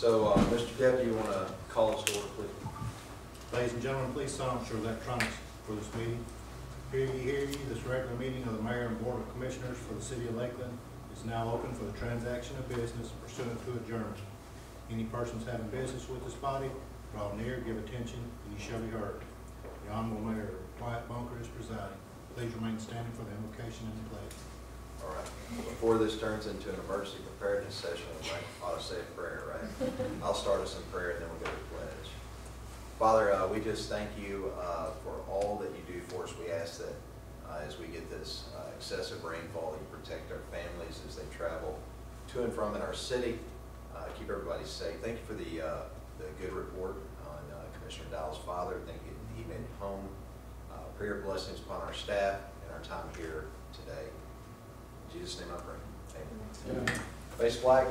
So, Mr. Deputy, you want to call us to order, please? Ladies and gentlemen, please silence your electronics for this meeting. Hear ye, this regular meeting of the Mayor and Board of Commissioners for the City of Lakeland is now open for the transaction of business pursuant to adjournment. Any persons having business with this body, draw near, give attention, and ye shall be heard. The Honorable Mayor Wyatt Bunker is presiding. Please remain standing for the invocation and the pledge. All right. Before this turns into an emergency preparedness session, I ought to say a prayer, right? I'll start us in prayer and then we'll go to the pledge. Father, we just thank you for all that you do for us. We ask that as we get this excessive rainfall, you protect our families as they travel to and from in our city. Keep everybody safe. Thank you for the good report on Commissioner Dowell's father. Thank you that he made it home. Prayer blessings upon our staff and our time here today. In Jesus' name I pray. Amen. Face flag.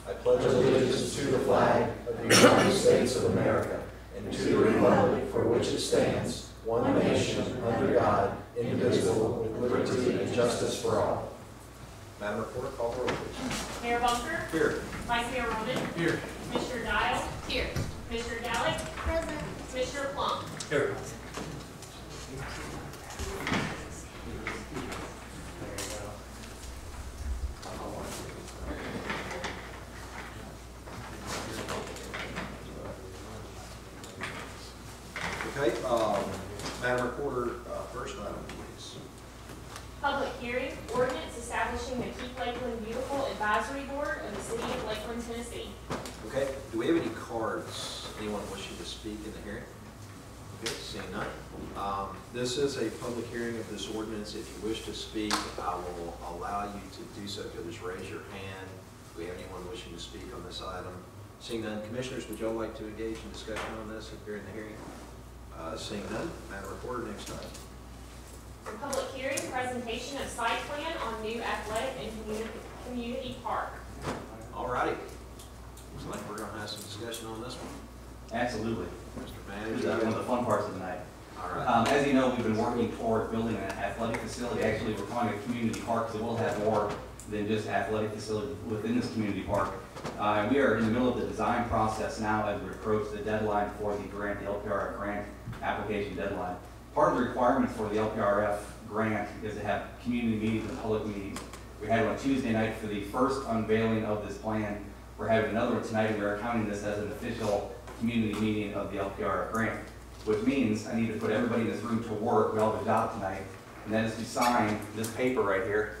I pledge allegiance to the flag of the United States of America and to the republic for which it stands, one nation, under God, indivisible, with liberty and justice for all. Madam Reporter, call the roll, please. Mayor Bunker? Here. Vice Mayor Roman? Here. Commissioner Dial? Here. Commissioner Gallick? Present. Commissioner Plum? Here. Okay, Madam Reporter, first item, please. Public hearing, ordinance establishing the Keep Lakeland Beautiful Advisory Board of the City of Lakeland, Tennessee. Okay, do we have any cards? Anyone wishing to speak in the hearing? Okay, seeing none. This is a public hearing of this ordinance. If you wish to speak, I will allow you to do so. If you'll just raise your hand. Do we have anyone wishing to speak on this item? Seeing none, Commissioners, would you all like to engage in discussion on this if you're in the hearing? Seeing none, Madam Reporter, next item. Public hearing, presentation of site plan on new athletic and community park. All righty. Looks like we're going to have some discussion on this one. Absolutely. Mr. This Manager. is one of the fun parts of the night. All right. As you know, we've been working toward building an athletic facility. Actually, we're calling it a community park, so we'll have more than just athletic facility within this community park. And we are in the middle of the design process now as we approach the deadline for the grant, the LPRF grant application deadline. Part of the requirements for the LPRF grant is to have community meetings and public meetings. We had one Tuesday night for the first unveiling of this plan. We're having another one tonight, and we are counting this as an official community meeting of the LPRF grant, which means I need to put everybody in this room to work. We all have a job tonight, and that is to sign this paper right here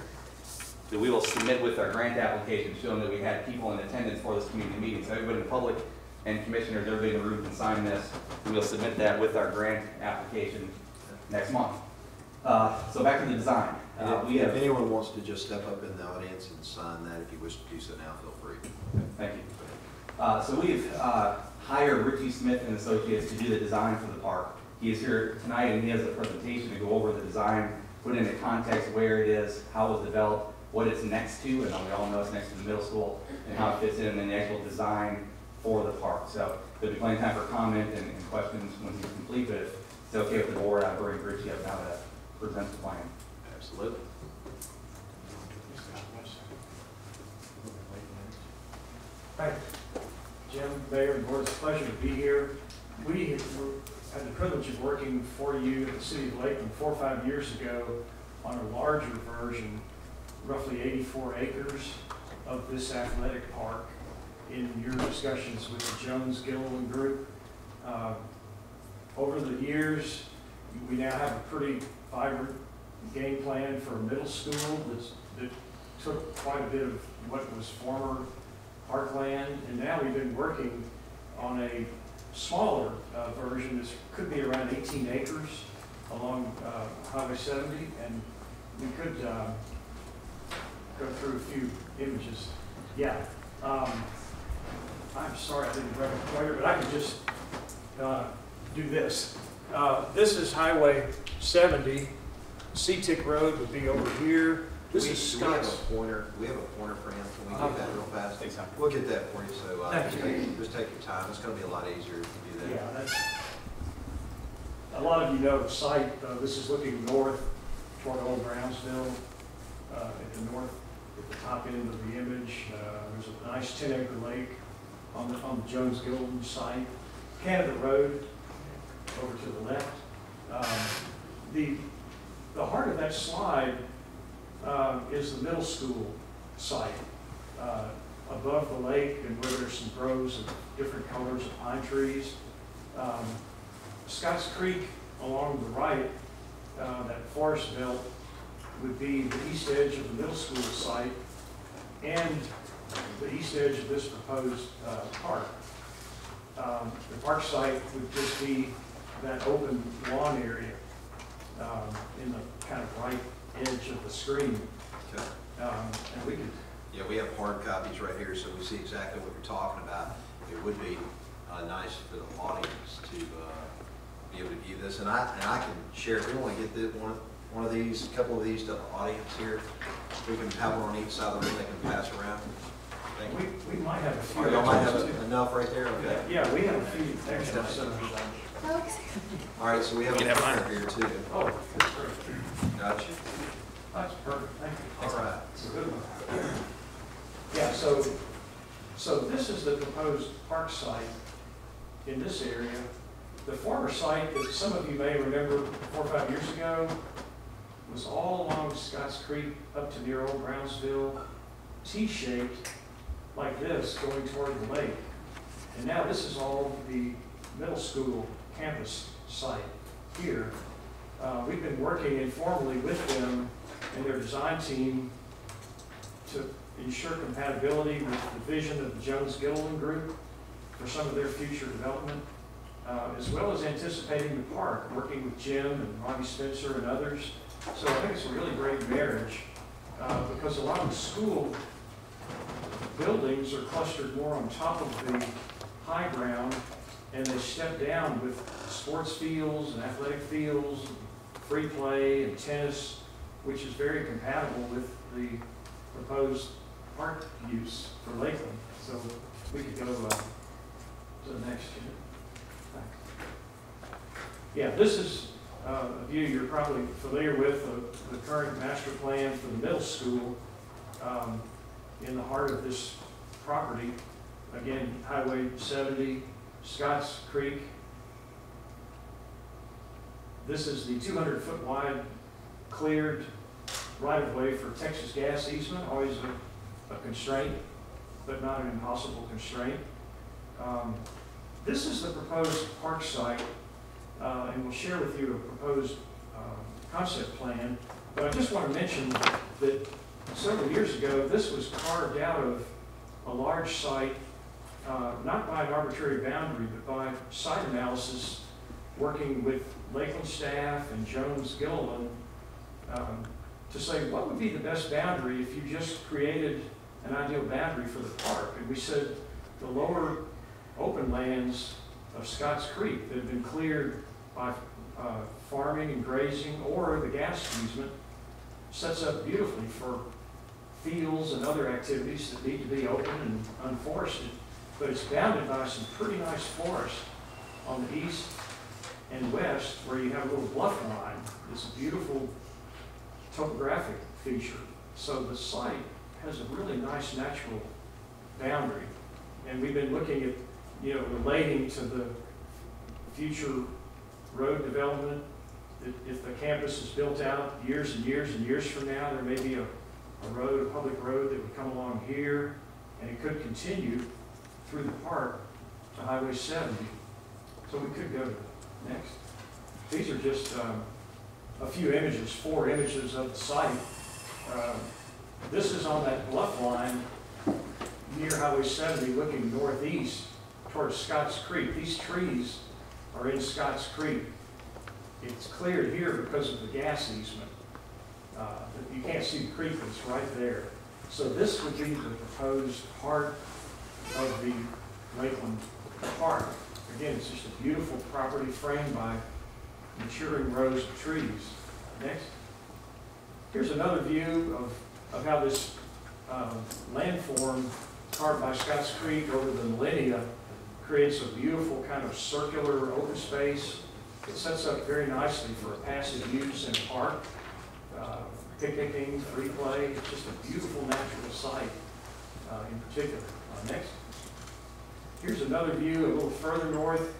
that we will submit with our grant application showing that we had people in attendance for this community meeting. So everybody in the public and commissioners, everybody in the room can sign this, and we'll submit that with our grant application next month. So back to the design. If anyone wants to just step up in the audience and sign that, if you wish to do so now, feel free. Thank you. So we've hired Richie Smith and Associates to do the design for the park. He is here tonight and he has a presentation to go over the design, put into context where it is, how it was developed, what it's next to, and we all know it's next to the middle school, and how it fits in, and the actual design for the park. So there'll be plenty of time for comment and questions when he's complete, but if it's okay with the board, I'll bring Richie up now to present the plan. Absolutely. Hi, Jim, Mayor, and Board, it's a pleasure to be here. We had the privilege of working for you in the City of Lakeland 4 or 5 years ago on a larger version, roughly 84 acres of this athletic park in your discussions with the Jones-Gilliland group. Over the years, we now have a pretty vibrant game plan for a middle school that took quite a bit of what was former parkland, and now we've been working on a smaller version. This could be around 18 acres along Highway 70, and we could go through a few images. Yeah, I'm sorry I didn't grab a pointer, but I could just do this. This is Highway 70. Seatick Road would be over here. This is Do we have Scott's. a pointer? Do we have a pointer for him? Can we get that real fast? I think so. We'll get that for you. So Thank you. just take your time. It's going to be a lot easier if you do that. Yeah, that's, a lot of you know the site. This is looking north toward Old Brownsville. At the north, at the top end of the image, there's a nice 10-acre lake on the Jones Gilliland site. Canada Road over to the left. The heart of that slide is the middle school site above the lake, and where there's some groves of different colors of pine trees. Scotts Creek along the right, that forest belt, would be the east edge of the middle school site and the east edge of this proposed park. The park site would just be that open lawn area in the kind of right edge of the screen. Okay. And we could. Yeah, we have hard copies right here, so we see exactly what you're talking about. It would be nice for the audience to be able to view this, and I can share. If we want to get this, one of these, a couple of these to the audience here, we can have one on each side of the room. They can pass around. We might have a few. Oh, y'all might have enough right there. Okay. Yeah, we have a few extra. So. All right, so we have a printer here too. Oh, great. Gotcha. That's perfect. Thank you. All right. It's a good one. Yeah. So this is the proposed park site in this area. The former site that some of you may remember 4 or 5 years ago was all along Scotts Creek up to near Old Brownsville, T-shaped like this going toward the lake. And now this is all the middle school campus site here. We've been working informally with them and their design team to ensure compatibility with the vision of the Jones Gilliland Group for some of their future development, as well as anticipating the park, working with Jim and Robbie Spencer and others. So I think it's a really great marriage because a lot of the school buildings are clustered more on top of the high ground, and they step down with sports fields and athletic fields, free play and tennis, which is very compatible with the proposed park use for Lakeland. So we could go to the next unit. Yeah, this is a view you're probably familiar with, the current master plan for the middle school in the heart of this property. Again, Highway 70, Scotts Creek. This is the 200-foot wide cleared right-of-way for Texas gas easement, always a constraint, but not an impossible constraint. This is the proposed park site, and we'll share with you a proposed concept plan. But I just want to mention that several years ago, this was carved out of a large site, not by an arbitrary boundary, but by site analysis, working with Lakeland staff and Jones Gilliland to say what would be the best boundary if you just created an ideal boundary for the park. And we said the lower open lands of Scotts Creek that have been cleared by farming and grazing or the gas easement sets up beautifully for fields and other activities that need to be open and unforested. But it's bounded by some pretty nice forest on the east and west where you have a little bluff line. It's a beautiful topographic feature. So the site has a really nice natural boundary. And we've been looking at, relating to the future road development. If the campus is built out years and years and years from now, there may be a road, a public road that would come along here, and it could continue through the park to Highway 70. So we could go to the next. These are just a few images, 4 images of the site. This is on that bluff line near Highway 70 looking northeast towards Scotts Creek. These trees are in Scotts Creek. It's cleared here because of the gas easement. You can't see the creek, but it's right there. So this would be the proposed heart of the Lakeland Park. Again, it's just a beautiful property framed by maturing rows of trees. Next. Here's another view of how this landform carved by Scotts Creek over the millennia creates a beautiful kind of circular open space. It sets up very nicely for a passive use in a park, picnicking, free play. It's just a beautiful natural site in particular. Next. Here's another view a little further north.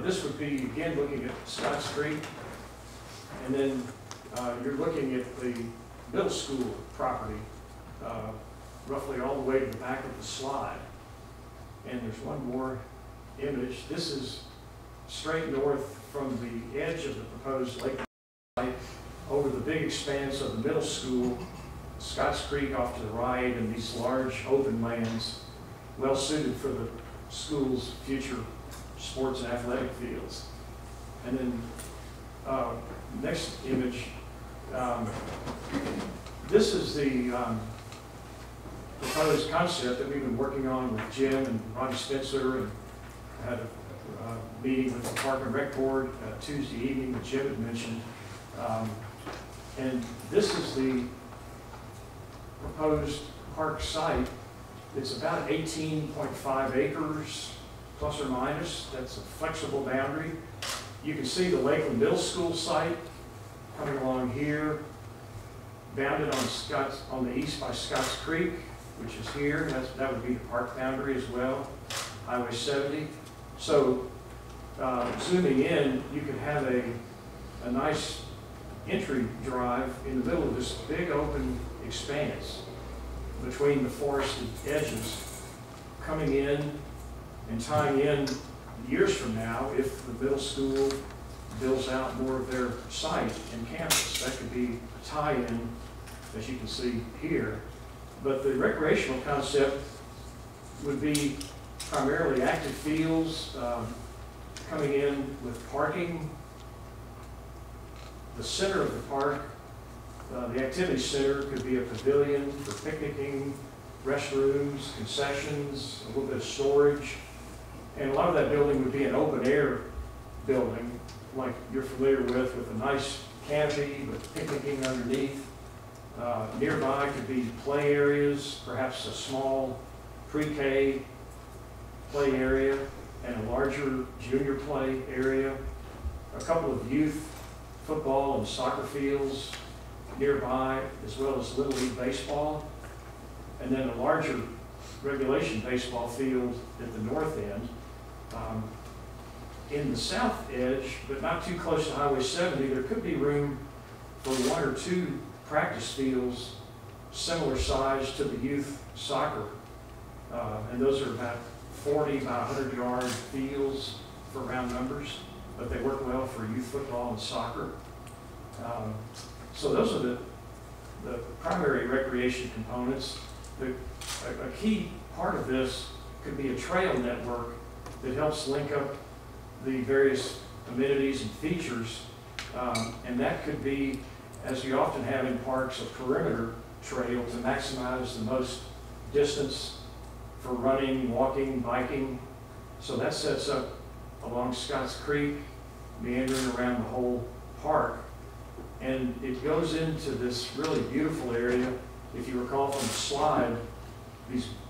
This would be, again, looking at Scotts Creek. And then you're looking at the middle school property, roughly all the way to the back of the slide. And there's one more image. This is straight north from the edge of the proposed Lakeland site over the big expanse of the middle school, Scotts Creek off to the right, and these large open lands, well suited for the school's future sports and athletic fields. And then next image, this is the proposed concept that we've been working on with Jim and Ronnie Spencer, and had a meeting with the Park and Rec Board Tuesday evening that Jim had mentioned. And this is the proposed park site. It's about 18.5 acres, plus or minus. That's a flexible boundary. You can see the Lakeland Middle School site coming along here, bounded on the east by Scotts Creek, which is here. That would be the park boundary as well, Highway 70. So zooming in, you can have a nice entry drive in the middle of this big open expanse between the forested edges, coming in and tying in years from now if the middle school builds out more of their site and campus. That could be a tie-in, as you can see here. But the recreational concept would be primarily active fields, coming in with parking. The center of the park, the activity center, could be a pavilion for picnicking, restrooms, concessions, a little bit of storage. And a lot of that building would be an open air building, like you're familiar with a nice canopy with picnicking underneath. Nearby could be play areas, perhaps a small pre-K play area and a larger junior play area, a couple of youth football and soccer fields nearby, as well as Little League baseball, and then a larger regulation baseball field at the north end. In the south edge, but not too close to Highway 70, there could be room for 1 or 2 practice fields similar size to the youth soccer. And those are about 40 by 100-yard fields for round numbers, but they work well for youth football and soccer. So those are the primary recreation components. A key part of this could be a trail network that helps link up the various amenities and features, and that could be, as you often have in parks, a perimeter trail to maximize the most distance for running, walking, biking. So that sets up along Scotts Creek, meandering around the whole park. And it goes into this really beautiful area. If you recall from the slide,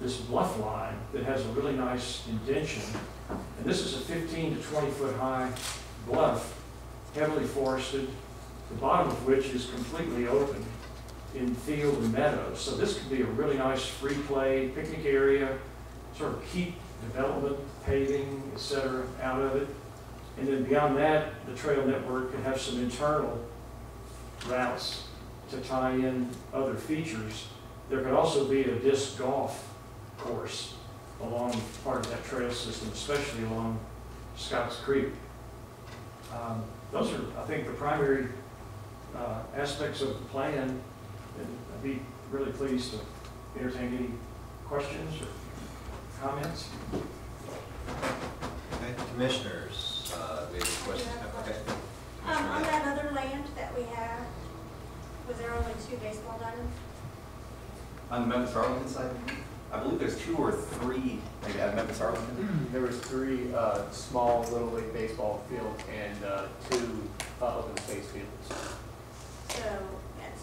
this bluff line that has a really nice indention. And this is a 15 to 20 foot high bluff, heavily forested, the bottom of which is completely open in field and meadows. So this could be a really nice free play picnic area, sort of keep development, paving, etc. out of it. And then beyond that, the trail network could have some internal routes to tie in other features. There could also be a disc golf course along part of that trail system, especially along Scotts Creek. Those are, I think, the primary aspects of the plan, and I'd be really pleased to entertain any questions or comments. Okay, commissioners, we have any questions? Okay. On that other land that we have, was there only 2 baseball diamonds? On the Memphis Arlington side, I believe there's 2 or 3 maybe at Memphis Arlington. There was 3 small Little League baseball fields and 2 open space fields. So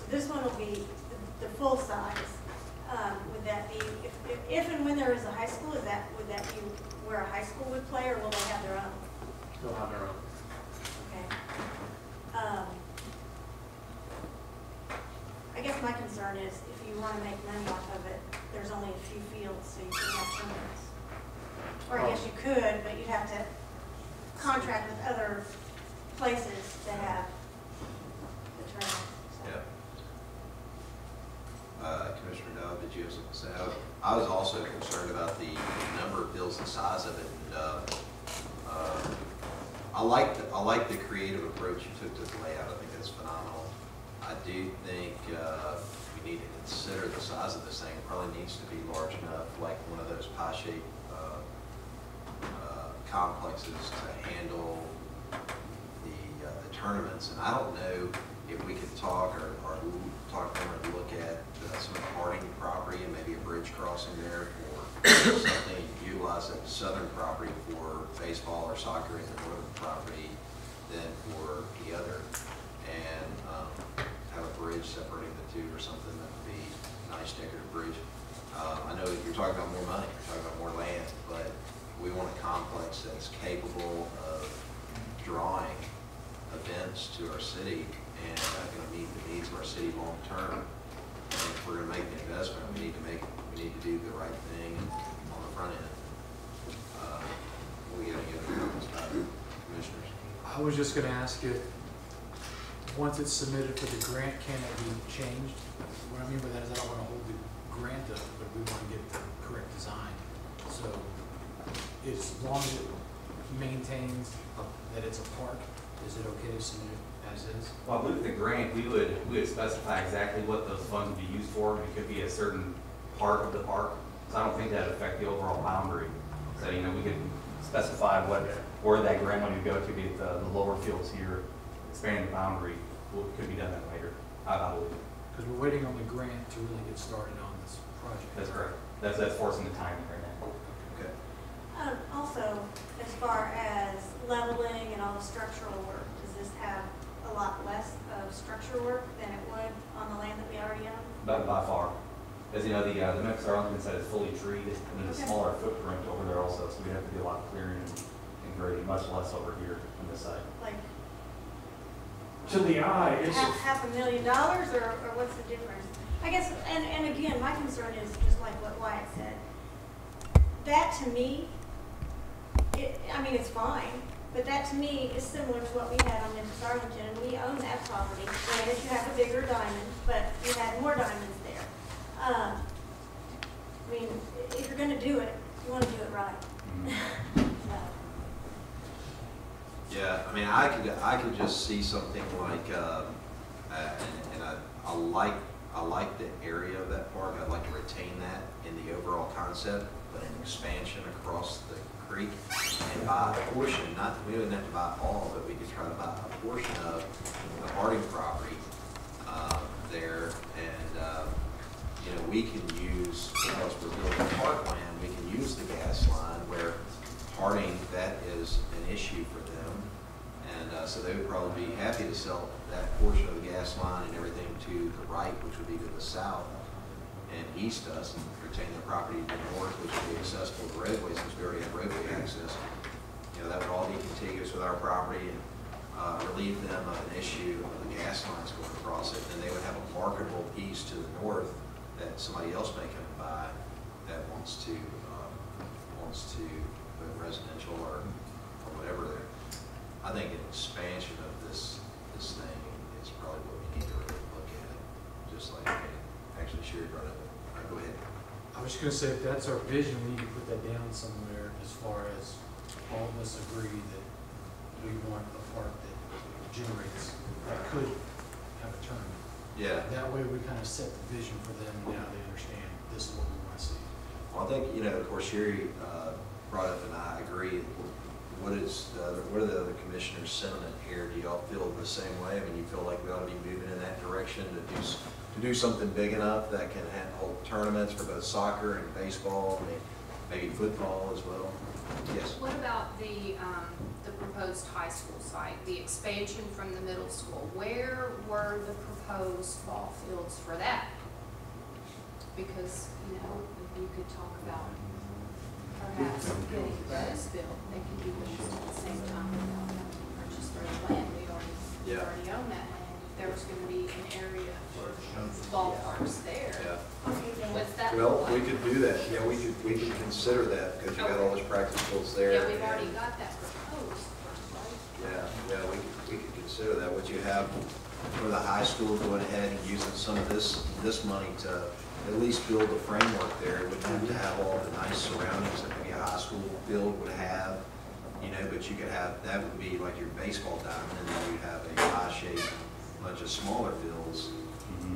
this one will be the full size. Would that be, if and when there is a high school, would that be where a high school would play, or will they have their own? They'll have their own. Okay. I guess my concern is if you want to make money off of it, there's only a few fields, so you can have tournaments. Or I guess you could, but you'd have to contract with other places to have the tournament. So. Yeah. Commissioner Dowd, did you have something to say? I was also concerned about the number of fields, the size of it, and I like the creative approach you took to the layout. I think that's phenomenal. I do think we need to consider the size of this thing. It probably needs to be large enough, like one of those pie-shaped complexes to handle the tournaments. And I don't know if we could talk or talk to them or look at some of the Harding property and maybe a bridge crossing there for something, utilize that southern property for baseball or soccer and the northern property than for the other. And have a bridge separating the two or something that would be a nice decorative bridge. I know you're talking about more money, you're talking about more land, but we want a complex that's capable of drawing events to our city and going to meet the needs of our city long term. And if we're going to make the investment, we need to do the right thing on the front end. We got any other comments about it, commissioners? I was just going to ask you, once it's submitted for the grant, can it be changed? What I mean by that is I don't want to hold the grant up, but we want to get the correct design. So as long as it maintains that it's a park, is it okay to submit it as is? Well, I believe with the grant, we would specify exactly what those funds would be used for. It could be a certain part of the park. So I don't think that would affect the overall boundary. So, you know, we could specify where that grant money would go to, be it the lower fields here, expanding the boundary, could be done that later, I believe. Because we're waiting on the grant to really get started on this project. That's correct. That's forcing the timing right now. Okay. Also, as far as leveling and all the structural work, does this have a lot less of structural work than it would on the land that we already own? But by far. As you know, the Memphis Arlington side is fully treed, and there's a smaller footprint over there also, so we have to do a lot of clearing and grading, much less over here on this side. Like, To the eye, it's $500,000, or what's the difference? I guess, and again, my concern is just like what Wyatt said. That to me, I mean, it's fine, but that to me is similar to what we had on Memphis Arlington, and we own that property. Granted, you have a bigger diamond, but we had more diamonds there. I mean, if you're going to do it, you want to do it right. Yeah, I mean, I could just see something like, and I like the area of that park. I'd like to retain that in the overall concept, but an expansion across the creek and buy a portion. We wouldn't have to buy all, but we could try to buy a portion of the Harding property there, and you know, we can use, because we're building parkland, we can use the gas line where Harding, that is an issue for them. And so they would probably be happy to sell that portion of the gas line and everything to the right, which would be to the south and east us, and retain the property to the north, which would be accessible to roadways, since we already have roadway access. You know, that would all be contiguous with our property and relieve them of an issue of the gas lines going across it. And they would have a marketable piece to the north that somebody else may come by that wants to put residential or whatever there. I think an expansion of this thing is probably what we need to really look at. Just like, actually, Sherry brought up. Go ahead. I was just going to say, if that's our vision, we need to put that down somewhere as far as all of us agree that we want a park that generates, that could have a tournament. Yeah. That way we kind of set the vision for them, and now they understand this is what we want to see. Well, I think, you know, of course, Sherry brought up, and I agree. What are the other commissioners' sentiment here? Do y'all feel the same way? I mean, you feel like we ought to be moving in that direction to do something big enough that can hold tournaments for both soccer and baseball, maybe football as well? Yes. What about the proposed high school site, the expansion from the middle school? Where were the proposed ball fields for that? Because, you know, if you could talk about perhaps getting those built, they could be used at the same time without having to purchase their land. We already own that land. There was going to be an area for ballparks there. Yeah. With that Well, we could do that, yeah, we could consider that, because you got all those practice fields there. Yeah, we've already got that proposed, right? Yeah, we could consider that. What you have for the high school, going ahead and using some of this money to at least build a framework there. It wouldn't have to have all the nice surroundings that maybe a high school field would have, you know, but you could have, that would be like your baseball diamond, and then you'd have a high-shaped bunch of smaller fields.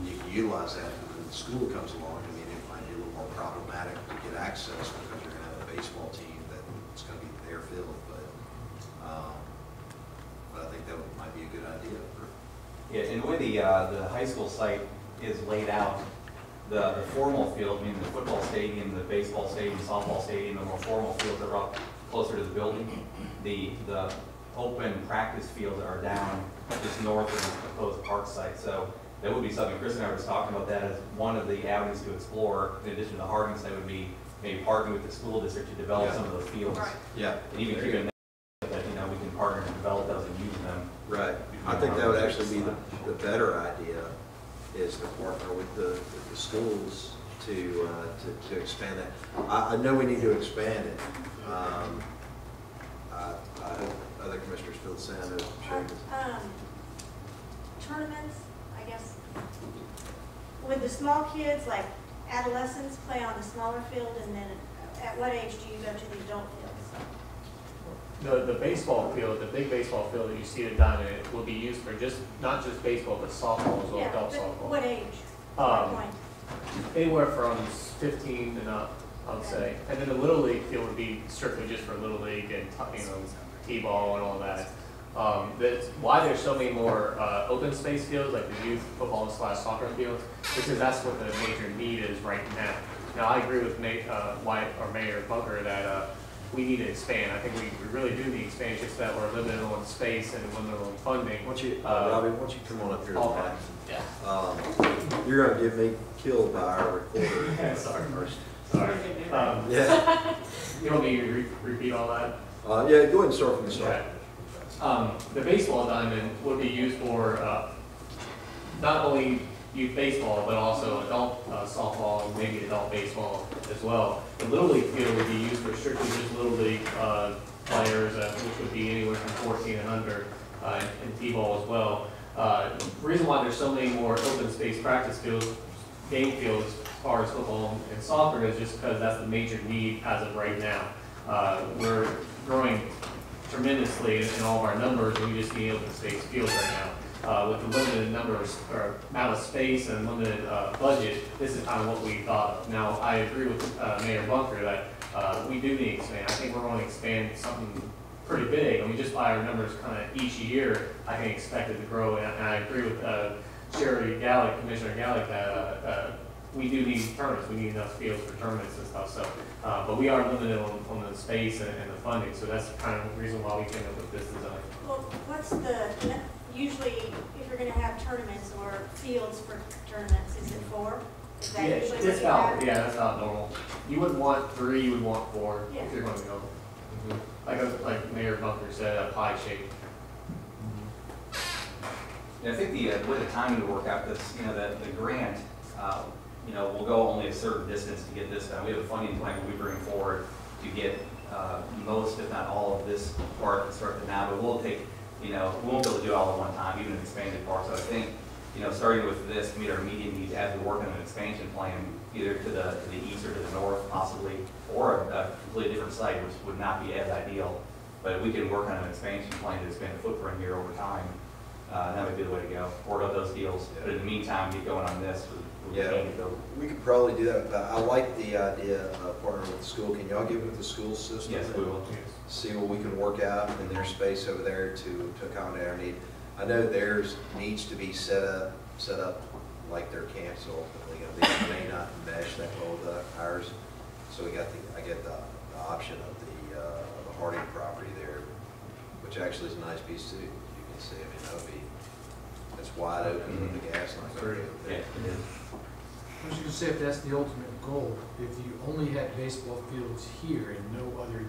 You can utilize that when the school comes along. I mean, it might be a little more problematic to get access because you're gonna have a baseball team that's gonna be their field, but I think that might be a good idea. Yeah, and the way the high school site is laid out, the formal field, meaning the football stadium, the baseball stadium, softball stadium, the more formal fields are up closer to the building. The open practice fields are down just north of the proposed park site. So that would be something, Chris and I were talking about that as one of the avenues to explore, in addition to the Harding site, would be maybe partnering with the school district to develop some of those fields. Right. Yeah. And even keep in mind that, you know, we can partner and develop those and use them. Right. I think that would actually be the better idea, is to partner with the schools to expand that. I know we need to expand it. I hope other commissioners feel the same. I know Sherry. Tournaments, I guess, with the small kids, like adolescents, play on the smaller field, and then at what age do you go to the adult fields? The baseball field, the big baseball field that you see at Diamond, it will be used for not just baseball, but softball as well, Yeah, adult but softball. what age? What point? Anywhere from 15 and up, I would say. And then the Little League field would be strictly just for Little League and, you know, T-ball and all that. That's why there's so many more open space fields, like the youth football and soccer fields, because that's what the major need is right now. Now, I agree with Mayor Bunker that we need to expand. I think we really do need expansion, just that we're limited on space and limited on funding. Why don't you, Robbie, why don't you come on up here to the Okay. mic? Yeah. You're gonna get me killed by our recorder. Sorry. First. Sorry. Yeah. You want me to repeat all that? Yeah, go ahead and start from the start. Okay. The baseball diamond would be used for not only youth baseball, but also adult softball and maybe adult baseball as well. The Little League field would be used for strictly just Little League players, which would be anywhere from 14 and under, and T-ball as well. The reason why there's so many more open space practice fields, game fields, as far as football and soccer, is just because that's the major need as of right now. We're growing tremendously in all of our numbers, and we just need open space fields right now. With the limited or amount of space and limited budget, this is kind of what we thought of. Now, I agree with Mayor Bunker that we do need to expand. I think we're going to expand something pretty big. I mean, just by our numbers kind of each year, I can expect it to grow. And I agree with Commissioner Gallick, that we do need tournaments. We need enough fields for tournaments and stuff. So, but we are limited on the space and the funding. So that's kind of the reason why we came up with this design. Well, what's usually, if you're gonna have tournaments or fields for tournaments, is it 4? Is that usually what you have? Yeah, that's about normal. You wouldn't want 3, you would want 4 Yeah. if you're going to go. Like Mayor Bunker said, a pie shape. Yeah, I think the way the timing would work out, this, you know, the grant, you know, will go only a certain distance to get this done. We have a funding plan we bring forward to get most, if not all, of this part constructed now, but we'll take, you know, we won't be able to do it all at one time, even an expanded park. So I think, you know, starting with this to meet our immediate needs as we work on an expansion plan, either to the east or to the north possibly, or a completely different site, which would not be as ideal. But we can work on an expansion plan to expand the footprint here over time. That would be the way to go. Work out those deals. But in the meantime, get going on this. Yeah, we could probably do that. But I like the idea of partnering with the school. Can y'all get with the school system? Yes, we will. See what we can work out in their space over there to accommodate our need. I know theirs needs to be set up like their camps ultimately going to be. It may not mesh that well with ours. So I get the option of the Harding property there, which actually is a nice piece too. You can see, I mean, it's wide open with the gas line. Yeah, it is. I was going to say, if that's the ultimate goal, if you only had baseball fields here and no other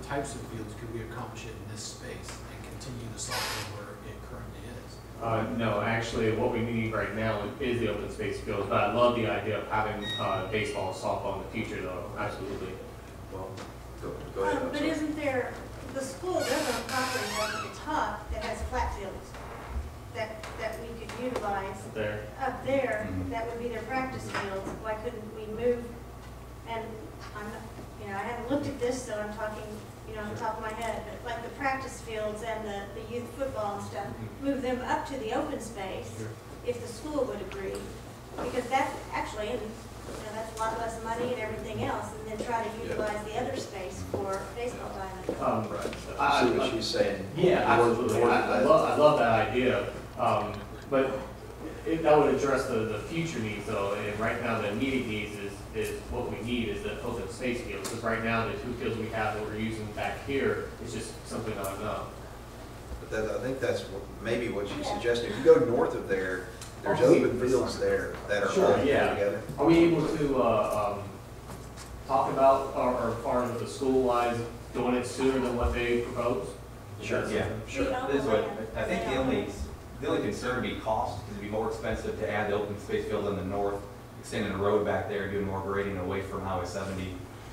types of fields, could we accomplish it in this space and continue the software where it currently is? No, actually, what we need right now is the open space fields, but I love the idea of having baseball and softball in the future, though, absolutely. Well, go ahead. I'm But sorry. isn't there, the school does own property up at the top that has flat fields that we could utilize There. up there, Mhm. that would be their practice fields. Why couldn't we move, and I'm, not- you know, I haven't looked at this, so I'm talking, you know, on the top of my head, but like the practice fields and the youth football and stuff, move them up to the open space Sure. if the school would agree. Because that's actually, you know, that's a lot less money and everything else, and then try to utilize the other space for baseball diamond. Right. I- I see what she's saying. Yeah, North- absolutely. north I of that. love that idea. But that would address the future needs though, and right now the immediate needs is what we need is the open space fields. Because right now the two fields we have that we're using back here is just something not enough. But that, I think that's maybe what she's Yeah. suggesting. If you go north of there, there's Oh, open fields there that are Sure, all yeah. together. Are we able to talk about or far as the school-wise doing it sooner than what they propose? Sure, yeah, sure. We own This is the what, land. I think They the own only, it. the only concern would be cost, because it'd be more expensive to add the open space field in the north, extending the road back there, doing more grading away from Highway 70,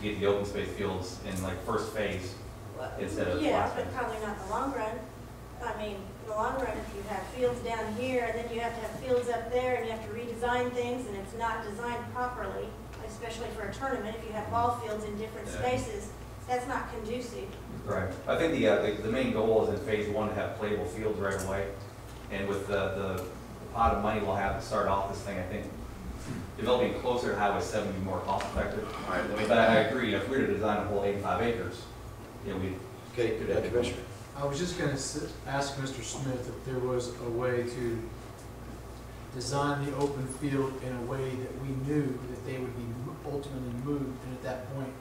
to get the open space fields in like first phase instead of Yeah, last phase. but probably not in the long run. I mean, in the long run, if you have fields down here, and then you have to have fields up there, and you have to redesign things, and it's not designed properly, especially for a tournament, if you have ball fields in different Yeah. spaces, that's not conducive. Right. I think the main goal is in phase one to have playable fields right away. And with the pot of money we'll have to start off this thing, I think developing closer to Highway 70 would be more cost effective. All right, let me, But I agree, if we were to design a whole 85 acres, you know, we okay, Commissioner. I was just gonna ask Mr. Smith if there was a way to design the open field in a way that we knew that they would be ultimately moved, and at that point,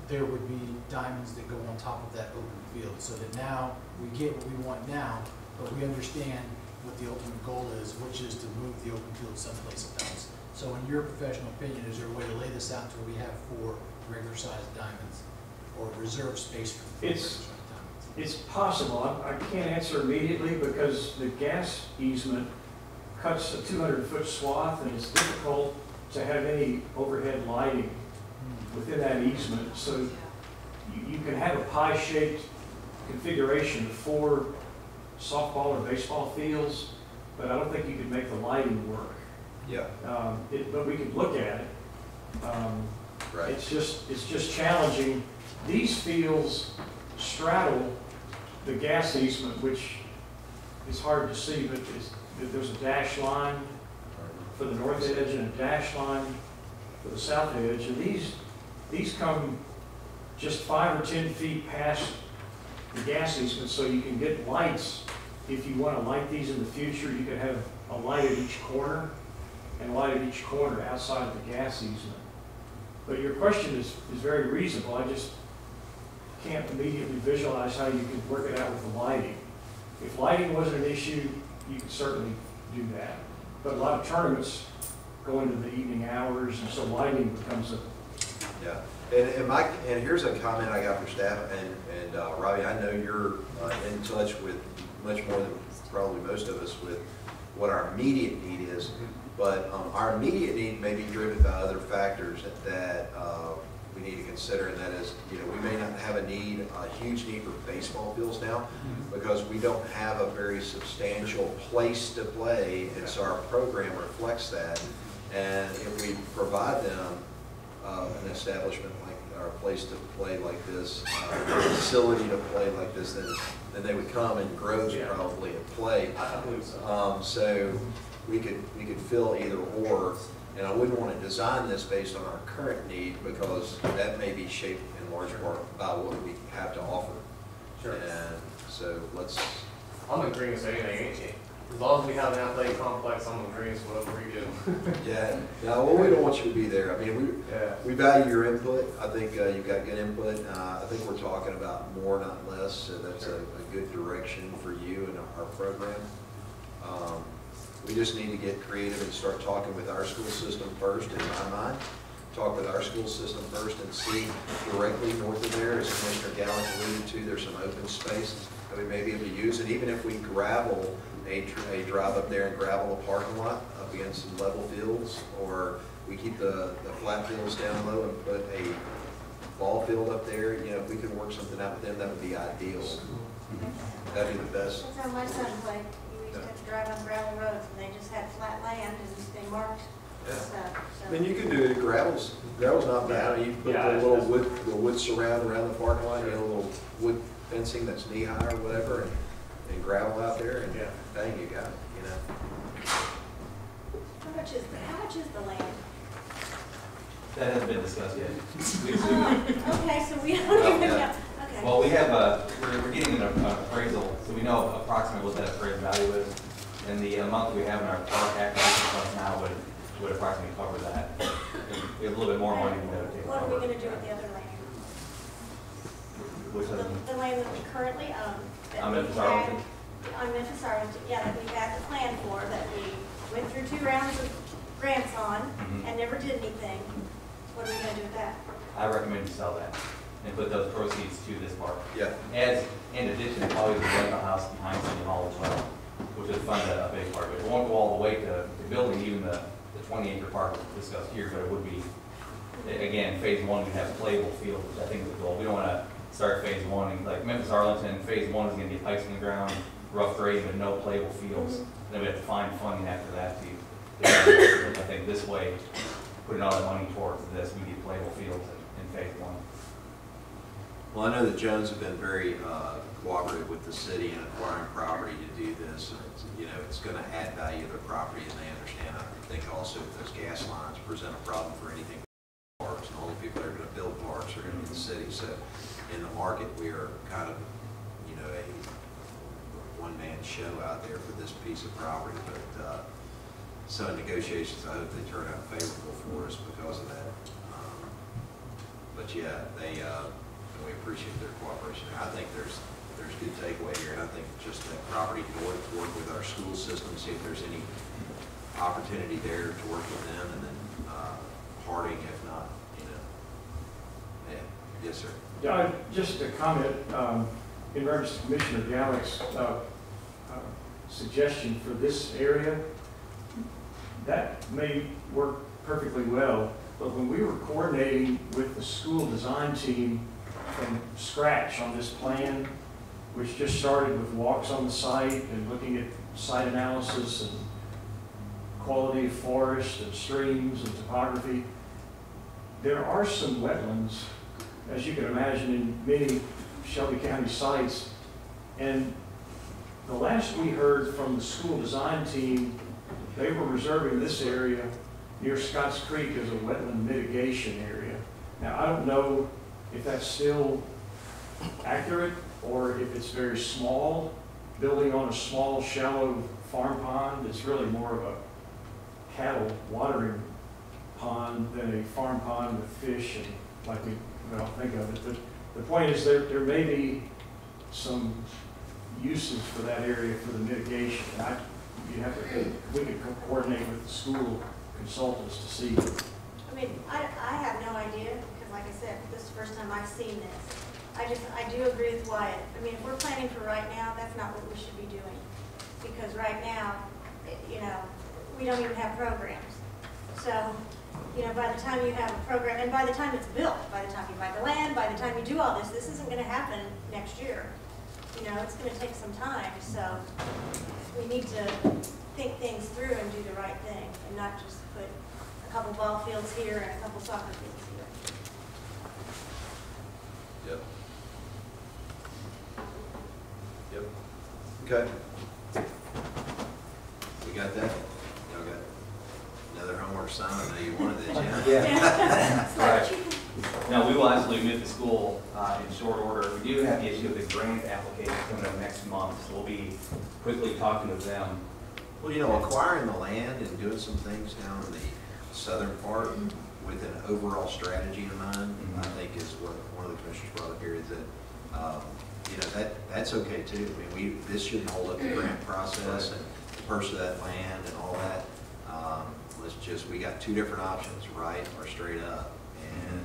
there would be diamonds that go on top of that open field, so that now we get what we want now, but we understand what the ultimate goal is, which is to move the open field someplace else. So in your professional opinion, is there a way to lay this out to where we have 4 regular sized diamonds, or reserve space for 4 It's- regular sized diamonds? It's possible. I can't answer immediately because the gas easement cuts a 200-foot swath, and it's difficult to have any overhead lighting within that easement. So you can have a pie-shaped configuration of 4 softball or baseball fields, but I don't think you could make the lighting work. Yeah, But we could look at it. right. It's just challenging. These fields straddle the gas easement, which is hard to see, but there's a dash line for the north edge and a dash line for the south edge. And these come just 5 or 10 feet past the gas easement, so you can get lights. If you want to light these in the future, you could have a light at each corner and a light at each corner outside of the gas easement. But your question is very reasonable. I just can't immediately visualize how you could work it out with the lighting. If lighting wasn't an issue, you could certainly do that. But a lot of tournaments go into the evening hours, and so lighting becomes a, Yeah, and here's a comment I got for staff, and Robbie, I know you're in touch with much more than probably most of us with what our immediate need is, but our immediate need may be driven by other factors that we need to consider, and that is, you know, we may not have a huge need for baseball fields now, because we don't have a very substantial place to play, and so our program reflects that. And if we provide them an establishment like, or a place to play like this, a facility to play like this, then they would come, and groves would probably play. I believe so. So we could fill either or, and I wouldn't want to design this based on our current need, because that may be shaped in large part by what we have to offer. Sure. And so I'm in agreement with anything. As long as we have an athletic complex, I'm in agreement with whatever we do. yeah, well, we don't want you to be there. I mean, we value your input. I think you've got good input. I think we're talking about more, not less, so that's a good direction for you and our program. We just need to get creative and start talking with our school system first, in my mind. Talk with our school system first and see directly north of there, as Commissioner Gallant alluded to, there's some open space that we may be able to use. And even if we gravel a drive up there and gravel a parking lot up against some level fields, or we keep the flat fields down low and put a ball field up there. You know, if we could work something out with them, that would be ideal. That'd be the best. That's how my son played. We used to have to drive on gravel roads, and they just had flat land, and they marked Yeah. stuff, so. Then you can do it, gravel's not bad. You put Yeah, a little wood surround around the parking lot, you know, a little wood fencing that's knee high or whatever, and gravel out there, and Yeah. bang, you got it, you know. How much is the land? That hasn't been discussed yet. Okay, so we don't even know, okay. Well, we have, we're getting an appraisal, so we know approximately what that appraised value is. And the amount that we have in our park acquisition fund now would approximately cover that. We have a little bit more money than that would take. What are we gonna do with the other land? Which other? The land that we currently own. that On we Memphis had- Arlington? On Memphis Arlington, yeah, that we had the plan for, that we went through 2 rounds of grants on Mhm. and never did anything. What are we gonna do with that? I recommend you sell that and put those proceeds to this park. Yeah. As, in addition, probably the rental house behind City Hall as well, which would fund a big part of it. It won't go all the way to building even the 20-acre park we discussed here, but it would be, again, phase 1, we'd have playable field, which I think is the goal. We don't want to start phase 1, and like Memphis Arlington, phase 1 is going to be pipes in the ground, rough grading, but no playable fields. Then we have to find funding after that to I think this way, putting all the money towards this, we get playable fields in phase 1. Well, I know that Jones have been very cooperative with the city in acquiring property to do this. And it's, you know, it's going to add value to their property, and they understand. I think also if those gas lines present a problem for anything parks, and all the people that are going to build parks are going to be the city. So in the market, we are kind of, you know, a one-man show out there for this piece of property. But so in negotiations, I hope they turn out favorable for us because of that. But yeah, we appreciate their cooperation. I think there's good takeaway here, and I think just that property to work with our school system, see if there's any opportunity there to work with them, and then Harding, if not, you know. Yeah. Yes, sir. Yeah, just a comment in reference to Commissioner Gallick's suggestion for this area. That may work perfectly well, but when we were coordinating with the school design team from scratch on this plan, which just started with walks on the site and looking at site analysis and quality of forest and streams and topography, there are some wetlands, as you can imagine, in many Shelby County sites. And the last we heard from the school design team, they were reserving this area near Scotts Creek as a wetland mitigation area. Now, I don't know if that's still accurate or if it's very small, building on a small, shallow farm pond. It's really more of a cattle watering pond than a farm pond with fish and like we well think of it. But the point is there may be some uses for that area for the mitigation. We could coordinate with the school consultants to see. I mean, I have no idea, because like I said, this is the first time I've seen this. I do agree with Wyatt. I mean, if we're planning for right now, that's not what we should be doing. Because right now, you know, we don't even have programs. So, you know, by the time you have a program, and by the time it's built, by the time you buy the land, by the time you do all this isn't going to happen next year. You know, it's going to take some time. So we need to think things through and do the right thing, and not just put a couple ball fields here and a couple soccer fields here. Yep. Yep. Okay. We got that? Y'all got another homework assignment? I know you wanted that, Jen. Yeah. Right. Now, we will actually meet the school in short order. We do have the issue of the grant application coming up next month, so we'll be quickly talking with them. Well, you know, acquiring the land and doing some things down in the southern part with an overall strategy in mind, I think is what one of the commissioners brought up here, is that, you know, that's okay too. I mean, this shouldn't hold up the grant process and the purchase of that land and all that. We got 2 different options, right, or straight up. And,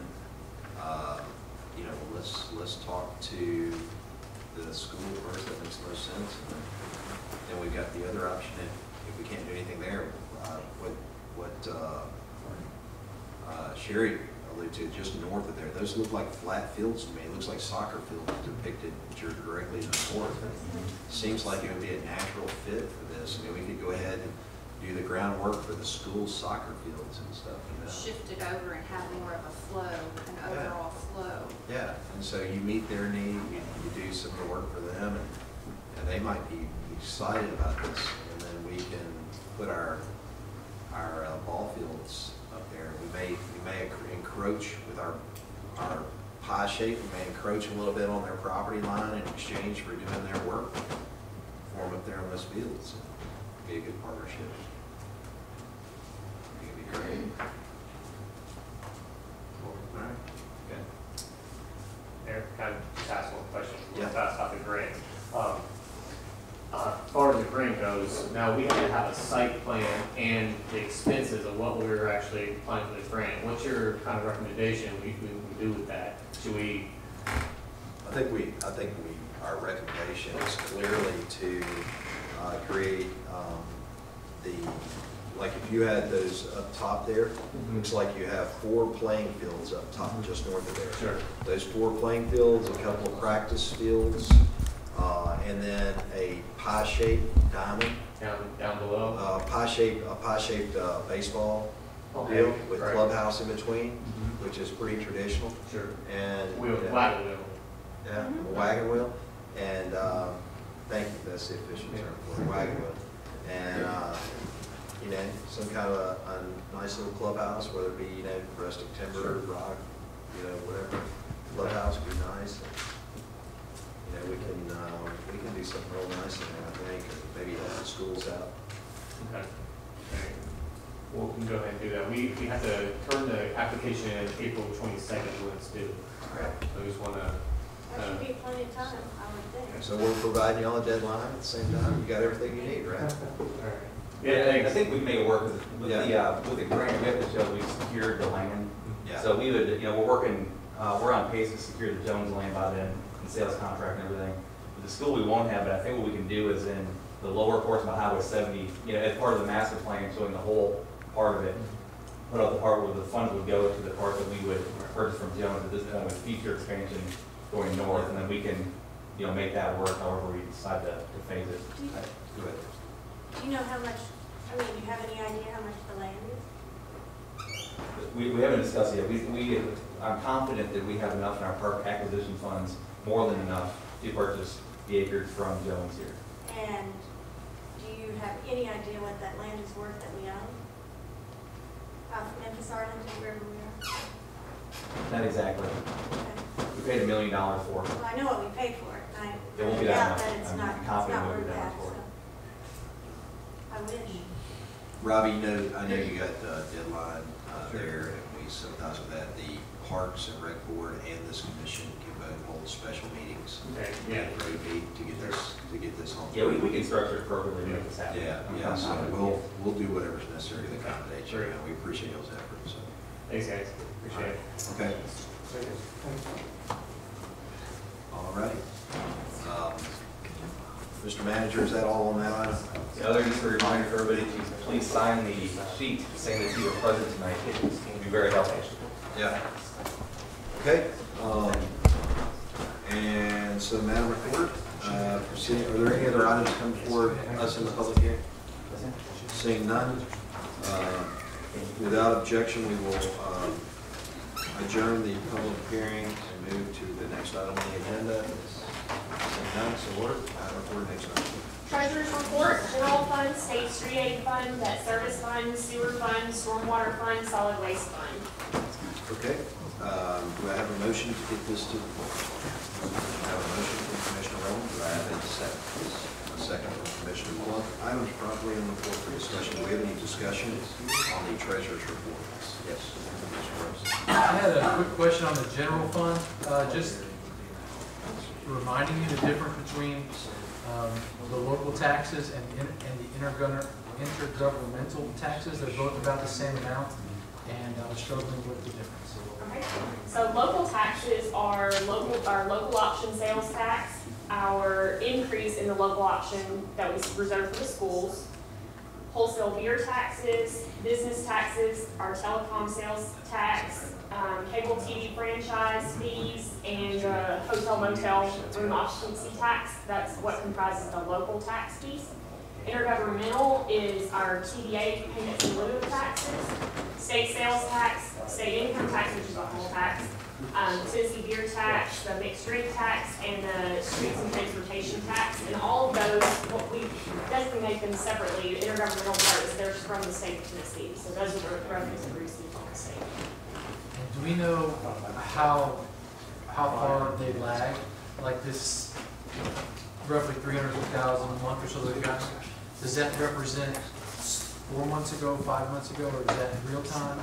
you know, let's talk to the school first, that makes the most sense. Then we've got the other option, if we can't do anything there, what Sherry alluded to, just north of there, those look like flat fields to me. It looks like soccer fields depicted directly to the north. Seems like it would be a natural fit for this. I mean, we could go ahead and do the groundwork for the school soccer fields and stuff, you know. Shift it over and have more of a flow, an overall flow. Yeah, and so you meet their need, you do some of the work for them, and they might be excited about this. And then we can put our ball fields up there. We may encroach with our pie shape. We may encroach a little bit on their property line in exchange for doing their work for them up there on those fields. Be a good partnership. I think it'd be great. All right. Good. Eric, kind of just ask one question. Yeah. Fast about the grant. As far as the grant goes, now we have to have a site plan and the expenses of what we're actually applying for the grant. What's your kind of recommendation we do with that? Should we? I think our recommendation is clearly to create like if you had those up top there, looks like you have 4 playing fields up top, just north of there. Sure. Those 4 playing fields, a couple of practice fields, and then a pie-shaped diamond. Down below? A pie-shaped baseball Okay, deal with right. clubhouse in between, which is pretty traditional. Sure. And Wheel, wagon wheel. yeah, a wagon wheel, and thank you, that's the official term for it, wagon wheel. And, you know, some kind of a nice little clubhouse, whether it be, you know, rustic timber, rock, you know, whatever. Clubhouse would be nice. You know, we can do something real nice in there, I think, and maybe help the schools out. Okay. Okay. Well, we can go ahead and do that. We have to turn the application in April 22nd when it's due. Right. So we just want to. That should be plenty of time, I would think. So we're providing you all a deadline at the same time, you got everything you need, right? All right. Yeah, thanks. I think we can make it work with the grant. We have to show we secured the land. Yeah. So we would, you know, we're on pace to secure the Jones land by then, and sales contract and everything. With the school, we won't have, but I think what we can do is in the lower portion of Highway 70, you know, as part of the master plan, showing the whole part of it, put out the part where the funds would go to the part that we would purchase from Jones at this point with future expansion going north, and then we can, you know, make that work however we decide to phase it. Go ahead. Do you know how much, I mean, do you have any idea how much the land is? We haven't discussed it yet. I'm confident that we have enough in our park acquisition funds, more than enough, to purchase the acres from Jones here. And do you have any idea what that land is worth that we own? From Memphis, Arlington, wherever we are? Not exactly. Okay. We paid $1 million for it. Well, I know what we paid for it. It won't be that doubt much. that it's I'm not confident it won't worth be that that, much for it. so. I wish. Robbie, I know you got the deadline there, and we sympathize with that. The Parks and Rec Board and this commission can both hold special meetings. Okay, yeah. Great meet to get this on. Yeah, we can structure it appropriately to make this happen. Yeah, I'm yeah, so confident. we'll do whatever's necessary to accommodate you, Sure. and we appreciate y'all's efforts, so. Thanks, guys. Appreciate it. Okay, all righty. Mr. Manager, is that all on that item? The other, just a reminder for everybody to please sign the sheet saying that you were present tonight. It would be very helpful. Yeah. Okay, and so Madam Recorder, proceeding, are there any other items come before us in the public hearing? Seeing none, without objection, we will adjourn the public hearing and move to the next item on the agenda. Seeing none, so ordered. Madam Recorder, next item. Treasurer's report, general fund, state street aid fund, debt service fund, sewer fund, stormwater fund, solid waste fund. Okay, do I have a motion to get this to the floor? I have a motion from Commissioner Rowland. Do I have a second? A second from Commissioner Blunt. Items properly on the floor for discussion. Do we have any discussion on the treasurer's report? Yes, Commissioner Rose. I had a quick question on the general fund, just reminding you the difference between the local taxes and the intergovernmental taxes. They're both about the same amount, and I was struggling with the difference. Okay. So local taxes are local option sales tax, our increase in the local option that was reserved for the schools, wholesale beer taxes, business taxes, our telecom sales tax, cable TV franchise fees, and hotel motel room occupancy tax. That's what comprises the local tax piece. Intergovernmental is our TDA payments and lieu of taxes, state sales tax, state income tax, which is a whole tax, Tennessee beer tax, the mixed drink tax, and the streets and transportation tax. And all of those, what we designate them separately, the intergovernmental part is they're from the state of Tennessee. So those are the revenues that we receive from the state. Do we know how far they lag? Like this roughly 300,000 a month or so that we got? Does that represent 4 months ago, 5 months ago, or is that in real time?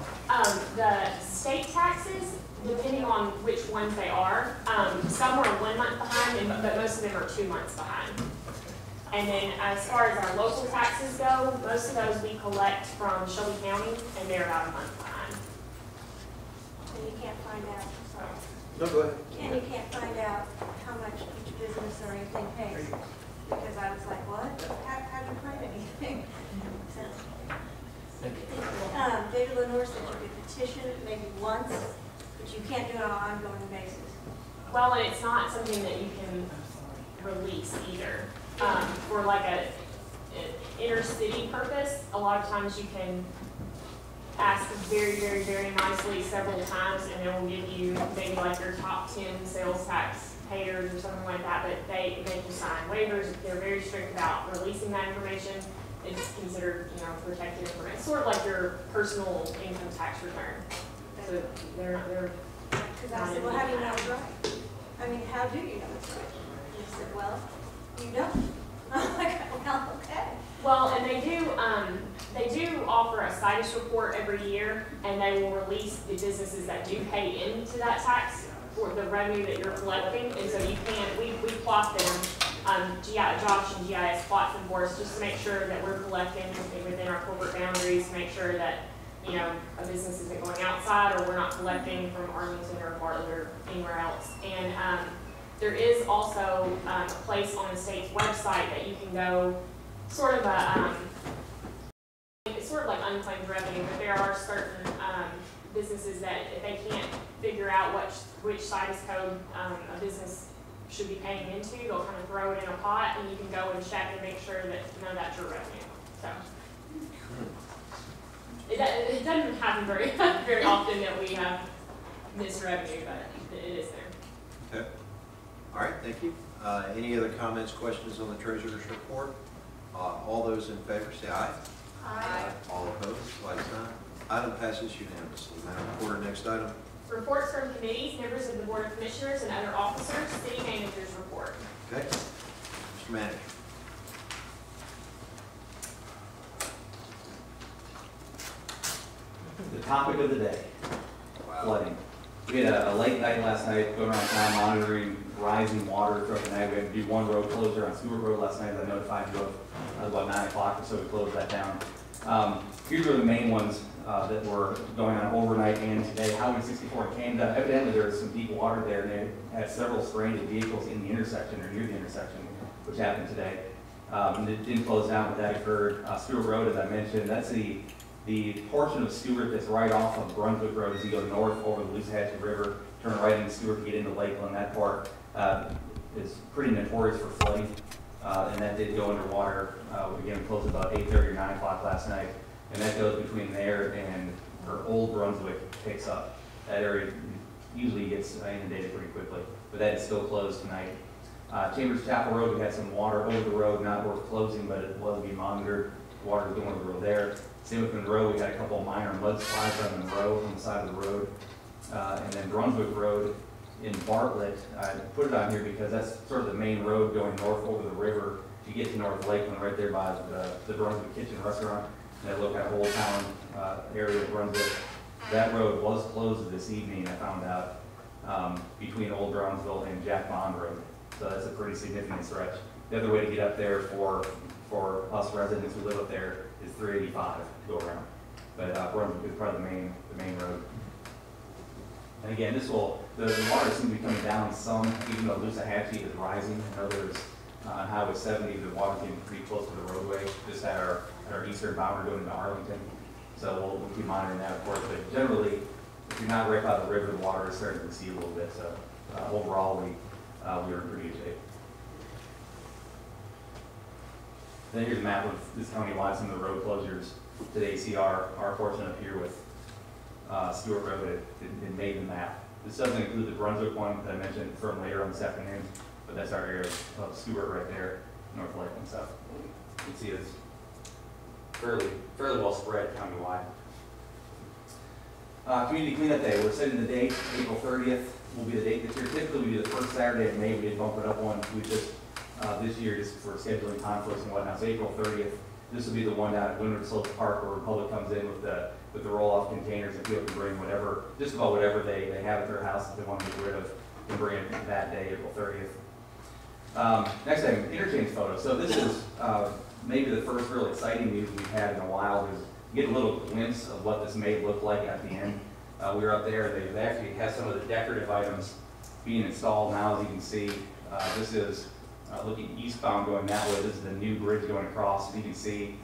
The state taxes, depending on which ones they are, some are 1 month behind, but most of them are 2 months behind. And then as far as our local taxes go, most of those we collect from Shelby County, and they're about a month behind. And you can't find out, sorry. No, go ahead. And you can't find out how much each business or anything pays. Because I was like, what? How do you find anything? So, David Lenore said you could petition maybe once, but you can't do it on an ongoing basis. Well, and it's not something that you can release either. For like an inner city purpose, a lot of times you can ask very, very, very nicely several times, and they will give you maybe like your top 10 sales tax payers or something like that, but they make you sign waivers. They're very strict about releasing that information. It's considered, protected information. It's sort of like your personal income tax return. So they're Because I said, well, how do you know it's right? I mean, how do you know it's right? And he said, well, you don't. I'm like, well, okay. Well, and they do offer a situs report every year, and they will release the businesses that do pay into that tax for the revenue that you're collecting. And so you can, we plot them, Josh and GIS plot them for us just to make sure that we're collecting within our corporate boundaries, make sure that, a business isn't going outside, or we're not collecting from Arlington or Bartlett or anywhere else. And there is also a place on the state's website that you can go, sort of it's sort of like unclaimed revenue, but there are certain businesses that if they can't figure out which situs code a business should be paying into, they'll kind of throw it in a pot, and you can go and check and make sure that that's your revenue. So it doesn't happen very very often that we have missed revenue, but it is there. Okay. All right, thank you. Any other comments, questions on the treasurer's report? All those in favor say aye. Aye. All opposed, like sign. Item passes unanimously. Madam Reporter, next item. Reports from committees, members of the Board of Commissioners, and other officers. City Manager's report. Okay. Mr. Manager. The topic of the day, Wow. flooding. We had a late night last night, going around town monitoring rising water throughout the night. We had to do one road closure on Stewart Road last night, as I notified you of. About 9 o'clock or so, we closed that down. Here are the main ones that were going on overnight and today. Highway 64 in Canada, evidently there was some deep water there, and they had several stranded vehicles in the intersection or near the intersection, which happened today. And it didn't close down, but that occurred. Stewart Road, as I mentioned, that's the portion of Stewart that's right off of Brunswick Road as you go north over the Looshatchee River, turn right into Stewart to get into Lakeland. That part is pretty notorious for flooding, and that did go underwater. We again closed about 8:30 or 9 o'clock last night, and that goes between there and or Old Brunswick picks up. That area usually gets inundated pretty quickly, but that is still closed tonight. Chambers Chapel Road, we had some water over the road, not worth closing, but it was being monitored. Water was going over the road there. Same with Monroe, we had a couple of minor mudslides on Monroe on the side of the road. And then Brunswick Road in Bartlett, I put it on here because that's sort of the main road going north over the river. You get to North Lakeland, right there by the Brunswick Kitchen Restaurant, and that little kind of old town area of Brunswick. That road was closed this evening, I found out, between Old Brownsville and Jack Bond Road. So that's a pretty significant stretch. The other way to get up there for us residents who live up there is 385 to go around. But Brunswick is probably the main road. And again, the water seems to be coming down some, even though Loosahatchee is rising. In other words, on Highway 70, the water's getting pretty close to the roadway, just at our eastern boundary going into Arlington. So we'll keep monitoring that, of course. But generally, if you're not right by the river, the water is starting to recede a little bit. So overall, we are in pretty good shape. Then here's a map of this county-wide, some of the road closures. Today, you see our portion up here with Stewart Road. It made the map. This doesn't include the Brunswick one that I mentioned from later on this afternoon, but that's our area of Stewart right there, North Lakeland. So you can see it's fairly well spread countywide. Community Cleanup Day. We're setting the date. April 30th will be the date this year. Typically, we do the first Saturday of May. We did bump it up one. We just this year, just for scheduling conflicts and whatnot. So April 30th. This will be the one down at Windward Slopes Park where Republic comes in with the roll-off containers, and people can bring whatever, just about whatever they have at their house that they want to get rid of, can bring it that day, April 30th. Next thing, interchange photos. So this is maybe the first real exciting news we've had in a while. You get a little glimpse of what this may look like at the end. We were up there. They actually have some of the decorative items being installed now, as you can see. This is looking eastbound going that way. This is the new bridge going across. As you can see,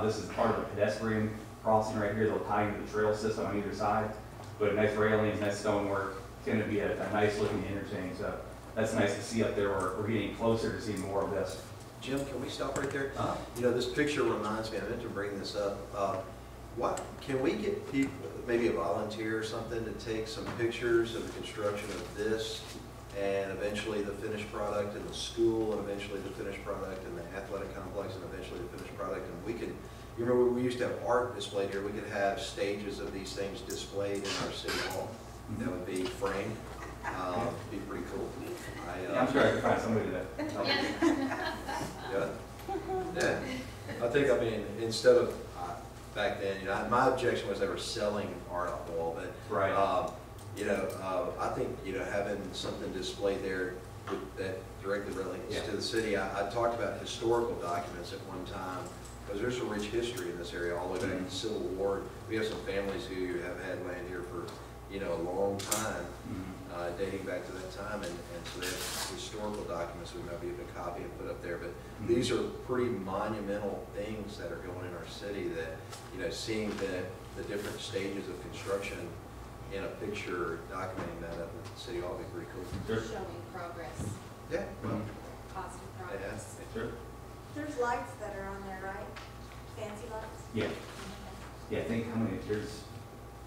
this is part of the pedestrian crossing right here. They'll tie into the trail system on either side. But nice railings, nice stonework. It's going to be a nice looking interchange. So that's nice to see up there. We're getting closer to seeing more of this. Jim, can we stop right there? You know, this picture reminds me, I meant to bring this up. Can we get people, maybe a volunteer or something, to take some pictures of the construction of this and eventually the finished product in the school, and eventually the finished product in the athletic complex, and eventually the finished product? And we could, you remember we used to have art displayed here. We could have stages of these things displayed in our city hall. That would be framed. Be pretty cool. Yeah, I'm sure I can find somebody to that. Yeah. I think, I mean, instead of back then, you know, my objection was they were selling art off the wall, but Right. you know, I think, you know, having something displayed there that directly relates to the city. I talked about historical documents at one time, because there's a rich history in this area all the way back to the Civil War. We have some families who have had land here for, you know, a long time, dating back to that time, and so there's historical documents we might be able to copy and put up there. But these are pretty monumental things that are going in our city that, you know, seeing the different stages of construction in a picture, documenting that up at the city hall would be pretty cool. Showing progress, Yeah, well, positive progress. Sure. There's lights that are on there, right? Fancy lights? Yeah. Yeah, I think how many, there's,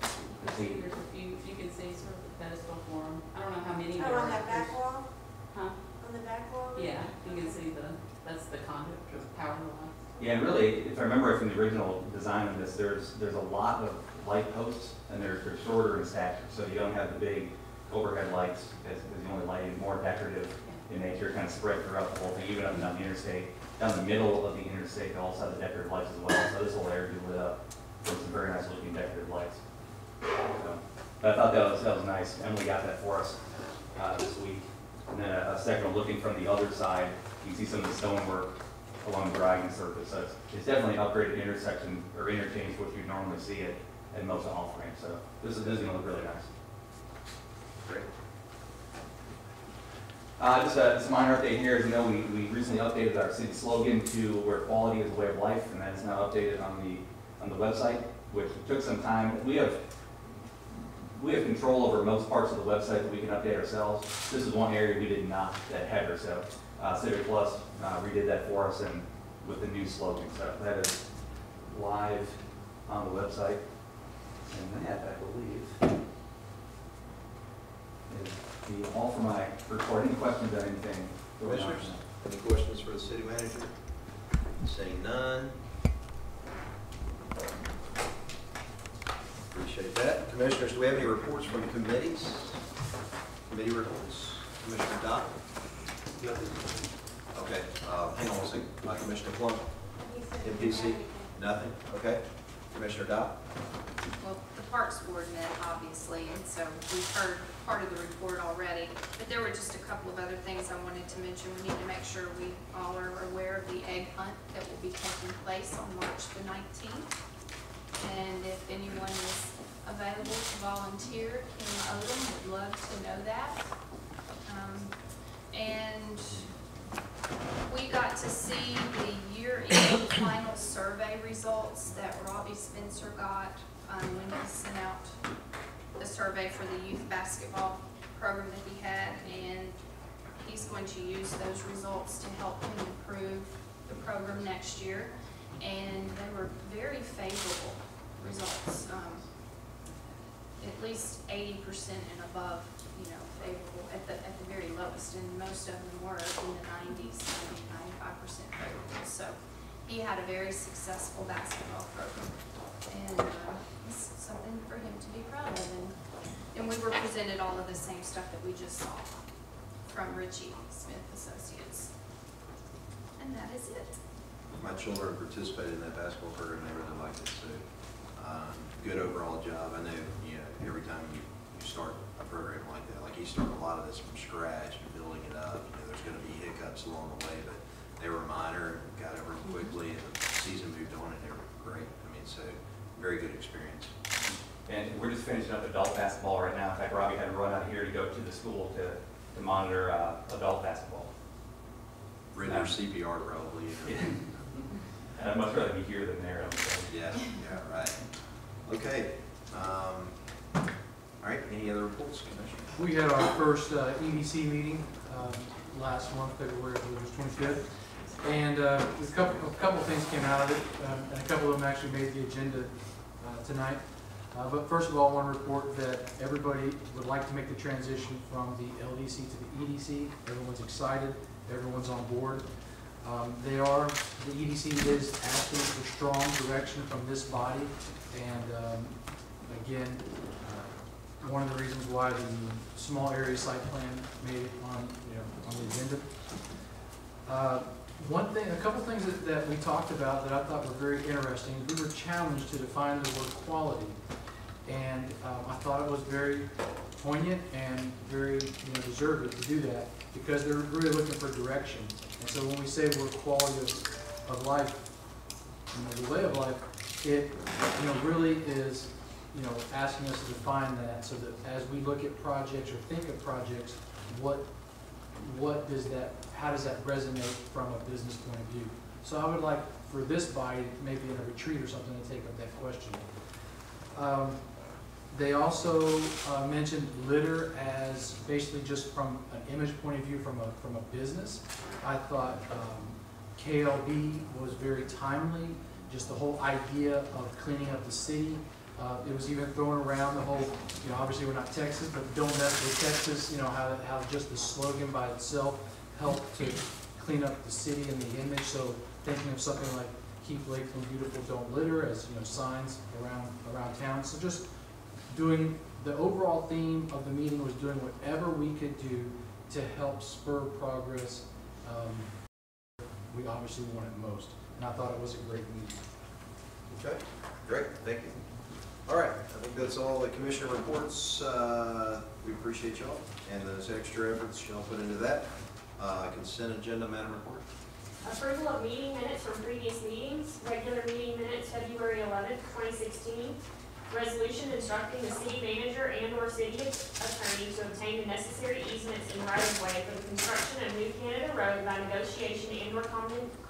I think there's a few, you can see sort of the pedestal for them. I don't know how many there Oh, are. on that back wall? Huh? On the back wall? Yeah, you can see that's the conduit for power lines. yeah, and really, if I remember from the original design of this, there's a lot of light posts, and they're shorter in stature, so you don't have the big overhead lights as the only lighting, more decorative in nature, kind of spread throughout the whole thing, even up and down the interstate. Down the middle of the interstate, they also have the decorative lights as well, so this whole area will be lit up with some very nice looking decorative lights. So, but I thought that was nice. Emily got that for us this week. And then a second one looking from the other side, you can see some of the stonework along the dragging surface. So it's definitely an upgraded intersection or interchange which you normally see at most off-ramps. So this is going to look really nice. great. Just a minor update here. As you know, we recently updated our city slogan to "Where quality is a way of life," and that is now updated on the website, which took some time. We have control over most parts of the website that we can update ourselves. This is one area we did not, that header. So Civic Plus redid that for us, and with the new slogan. So that is live on the website. And that, I believe, is all for my report. Any questions on anything? Commissioners, any questions for the city manager? Seeing none. Appreciate that. Commissioners, do we have any reports from committees? Committee reports? Commissioner Dodd? Nothing. Okay, hang on one second. Commissioner Plum? MPC? Nothing? Okay. Commissioner Dodd? Well, the Parks Board met, obviously, and so we've heard part of the report already. But there were just a couple of other things I wanted to mention. We need to make sure we all are aware of the egg hunt that will be taking place on March the 19th. And if anyone is available to volunteer, Kim Odom love to know that. And we got to see the year-end final survey results that Robbie Spencer got when he sent out the survey for the youth basketball program that he had, and he's going to use those results to help him improve the program next year. And they were very favorable results, at least 80% and above, favorable at the very lowest, and most of them were in the 90s, 95% favorable. So he had a very successful basketball program, and it's something for him to be proud of. And we were presented all of the same stuff that we just saw from Richie Smith Associates. And that is it. My children participated in that basketball program. They really liked it too. Good overall job. I know, every time you start a program like that, like he started a lot of this from scratch and building it up. There's going to be hiccups along the way, but they were minor and got over them quickly, and the season moved on, and they were great. So very good experience. And we're just finishing up adult basketball right now. In fact, Robbie had to run out here to go to the school to monitor adult basketball. Written your CPR probably. And I'd much rather be here than there. Yeah, right. Okay. All right, any other reports, Commissioner? We had our first EDC meeting last month, February 25th, and a couple of things came out of it, and a couple of them actually made the agenda tonight. But first of all, I want to report that everybody would like to make the transition from the LDC to the EDC. Everyone's excited. Everyone's on board. The EDC is asking for strong direction from this body, and again, one of the reasons why the small area site plan made it on the agenda. A couple things that we talked about that I thought were very interesting. We were challenged to define the word quality, and I thought it was very poignant and very deserving to do that, because they're really looking for direction. And so when we say we're quality of life, the way of life, it really is asking us to define that, so that as we look at projects or think of projects, how does that resonate from a business point of view? So I would like for this body, maybe in a retreat or something, to take up that question. They also mentioned litter as basically just from an image point of view from a business. I thought KLB was very timely, just the whole idea of cleaning up the city. It was even thrown around the whole, obviously we're not Texas, but don't mess with Texas, how just the slogan by itself helped to clean up the city and the image. So thinking of something like keep Lakeland beautiful, don't litter, as signs around town. So just doing the overall theme of the meeting was doing whatever we could do to help spur progress. We obviously want it most, and I thought it was a great meeting. Okay, great, thank you. All right, I think that's all the commissioner reports. We appreciate y'all and those extra efforts y'all put into that. Consent agenda, Madam Report. Approval of meeting minutes from previous meetings. Regular meeting minutes, February 11th, 2016. Resolution instructing the city manager and/or city attorney to obtain the necessary easements and right-of-way for the construction of New Canada Road by negotiation and/or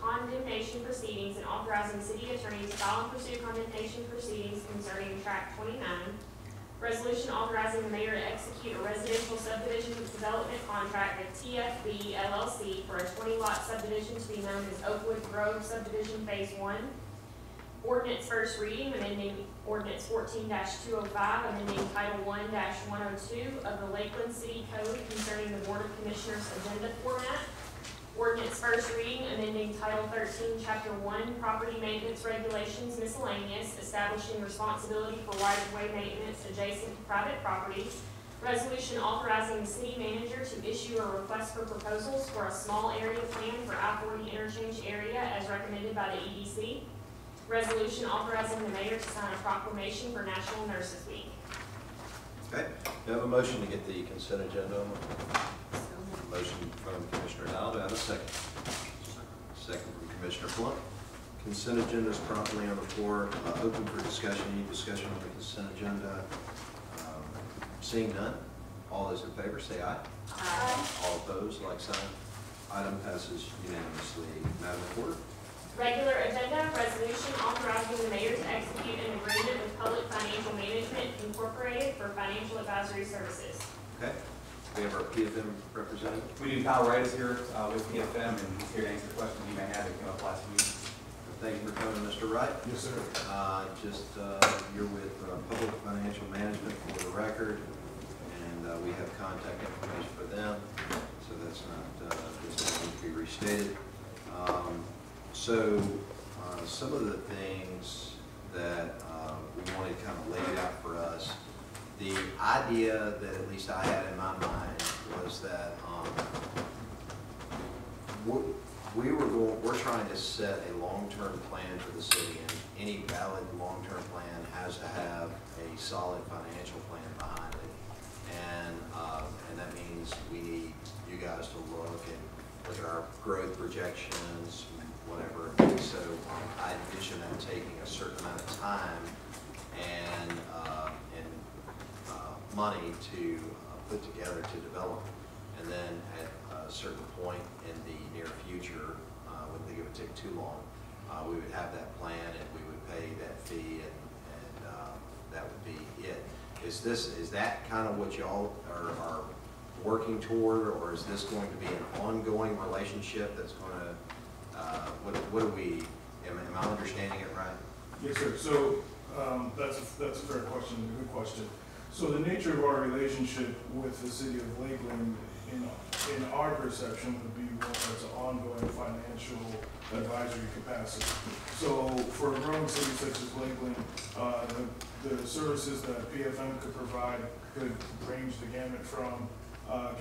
condemnation proceedings, and authorizing the city attorney to file and pursue condemnation proceedings concerning tract 29. Resolution authorizing the mayor to execute a residential subdivision development contract with TFB LLC for a 20-lot subdivision to be known as Oakwood Grove Subdivision Phase 1. Ordinance first reading, amending Ordinance 14-205, amending Title 1-102 of the Lakeland City Code concerning the Board of Commissioners agenda format. Ordinance first reading, amending Title 13, Chapter 1, Property Maintenance Regulations Miscellaneous, establishing responsibility for right-of-way maintenance adjacent to private property. Resolution authorizing the city manager to issue a request for proposals for a small area plan for I-40 interchange area as recommended by the EDC. Resolution authorizing the mayor to sign a proclamation for National Nurses Week. Okay, we have a motion to get the consent agenda on. Motion from Commissioner Dow. Do I have a second? Second from Commissioner Blunt. Consent agenda is properly on the floor. Open for discussion. Any discussion on the consent agenda? Seeing none, All those in favor say aye. Aye. All opposed, like sign. Item passes unanimously. Madam Clerk? Regular agenda, resolution authorizing the mayor to execute an agreement with Public Financial Management Incorporated for financial advisory services. Okay. We have our PFM representative. We do Kyle Wright is here with PFM, and he's here to answer questions you may have that came up last week. Thank you for coming, Mr. Wright. Yes, sir. You're with Public Financial Management for the record, and we have contact information for them, so that's not, this doesn't need to be restated. Some of the things that we wanted kind of laid out for us, the idea that at least I had in my mind was that we're trying to set a long-term plan for the city, and any valid long-term plan has to have a solid financial plan behind it. And that means we need you guys to look at our growth projections, whatever. So I envision that taking a certain amount of time and money to put together to develop. And then at a certain point in the near future, wouldn't think it would take too long, we would have that plan and we would pay that fee, and that would be it. Is that kind of what y'all are working toward, or is this going to be an ongoing relationship that's going to, what do we, am I understanding it right? Yes, sir. So that's a fair question, a good question. So the nature of our relationship with the city of Lakeland, in our perception, would be one that's an ongoing financial advisory capacity. So for a growing city such as Lakeland, the services that PFM could provide could range the gamut from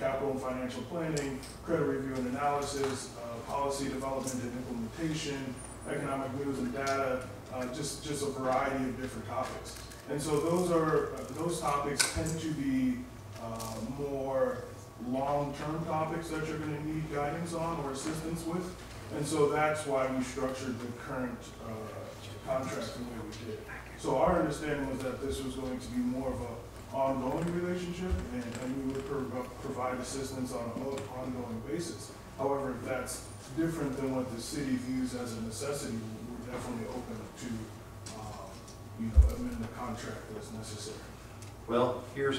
capital and financial planning, credit review and analysis, policy development and implementation, economic news and data, just a variety of different topics. And so those topics tend to be more long-term topics that you're going to need guidance on or assistance with. And so that's why we structured the current contract the way we did. So our understanding was that this was going to be more of an ongoing relationship, and we would provide assistance on an ongoing basis. However, if that's different than what the city views as a necessity, we're definitely open to amend the contract as necessary. Well, here's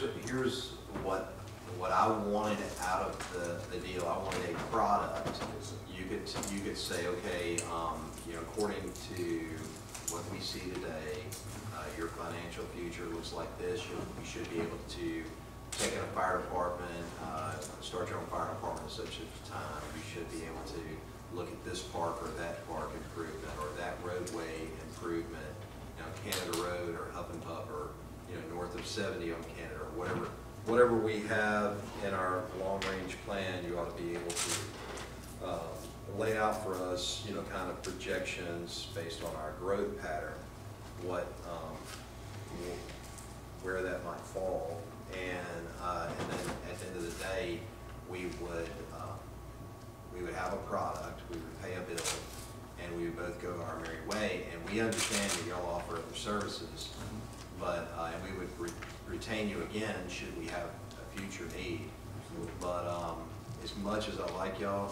what I wanted out of the deal. I wanted a product. You could say, okay, according to what we see today, your financial future looks like this. You should be able to take in a fire department, start your own fire department at such a time. You should be able to look at this park or that park improvement or that roadway improvement, Canada Road or Huff and Puff, or north of 70 on Canada, or whatever we have in our long-range plan. You ought to be able to lay out for us, kind of projections based on our growth pattern, where that might fall, and then at the end of the day, we would have a product, we would pay a bill, and we would both go our merry way. And we understand that y'all offer other services, but and we would retain you again should we have a future need. But as much as I like y'all,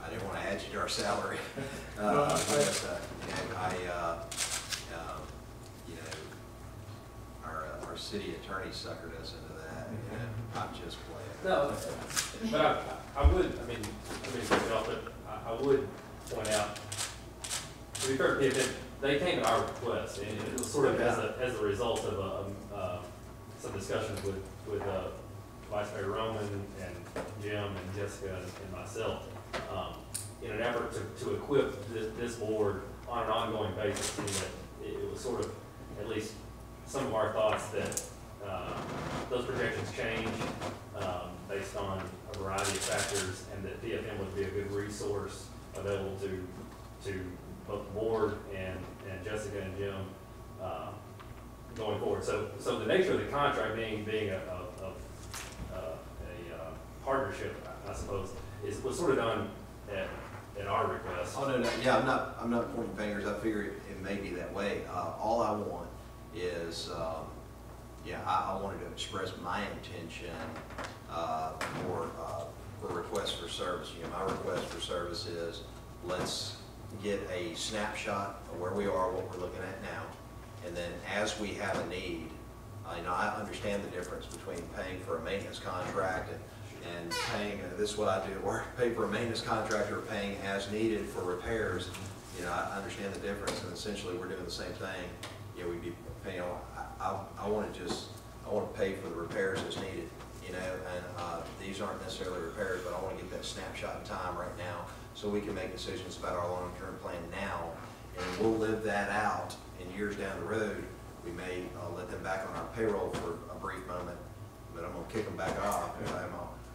I didn't want to add you to our salary. Our city attorney suckered us into that, and I'm just playing. No, but I would point out, to be fair, they came at our request, and it was sort of as a result of some discussions with Vice Mayor Roman and Jim and Jessica and myself, in an effort to equip this board on an ongoing basis, so that it was sort of at least some of our thoughts that those projections change based on a variety of factors, and that PFM would be a good resource available to both the board and Jessica and Jim going forward. So the nature of the contract being a partnership, I suppose, was sort of done at our request. Oh, no, yeah, I'm not pointing fingers. I figure it may be that way. All I want is yeah, I wanted to express my intention for requests for service. You know, my request for service is, let's get a snapshot of where we are, what we're looking at now, and then as we have a need, you know, I understand the difference between paying for a maintenance contract and paying, this is what I do at work, pay for a maintenance contract or paying as needed for repairs. You know, I understand the difference, and essentially we're doing the same thing. You know, we'd be paying, I want to pay for the repairs as needed, you know, and these aren't necessarily repairs, but I want to get that snapshot in time right now so we can make decisions about our long-term plan now, and we'll live that out in years down the road. We may let them back on our payroll for a brief moment, but I'm going to kick them back off if I'm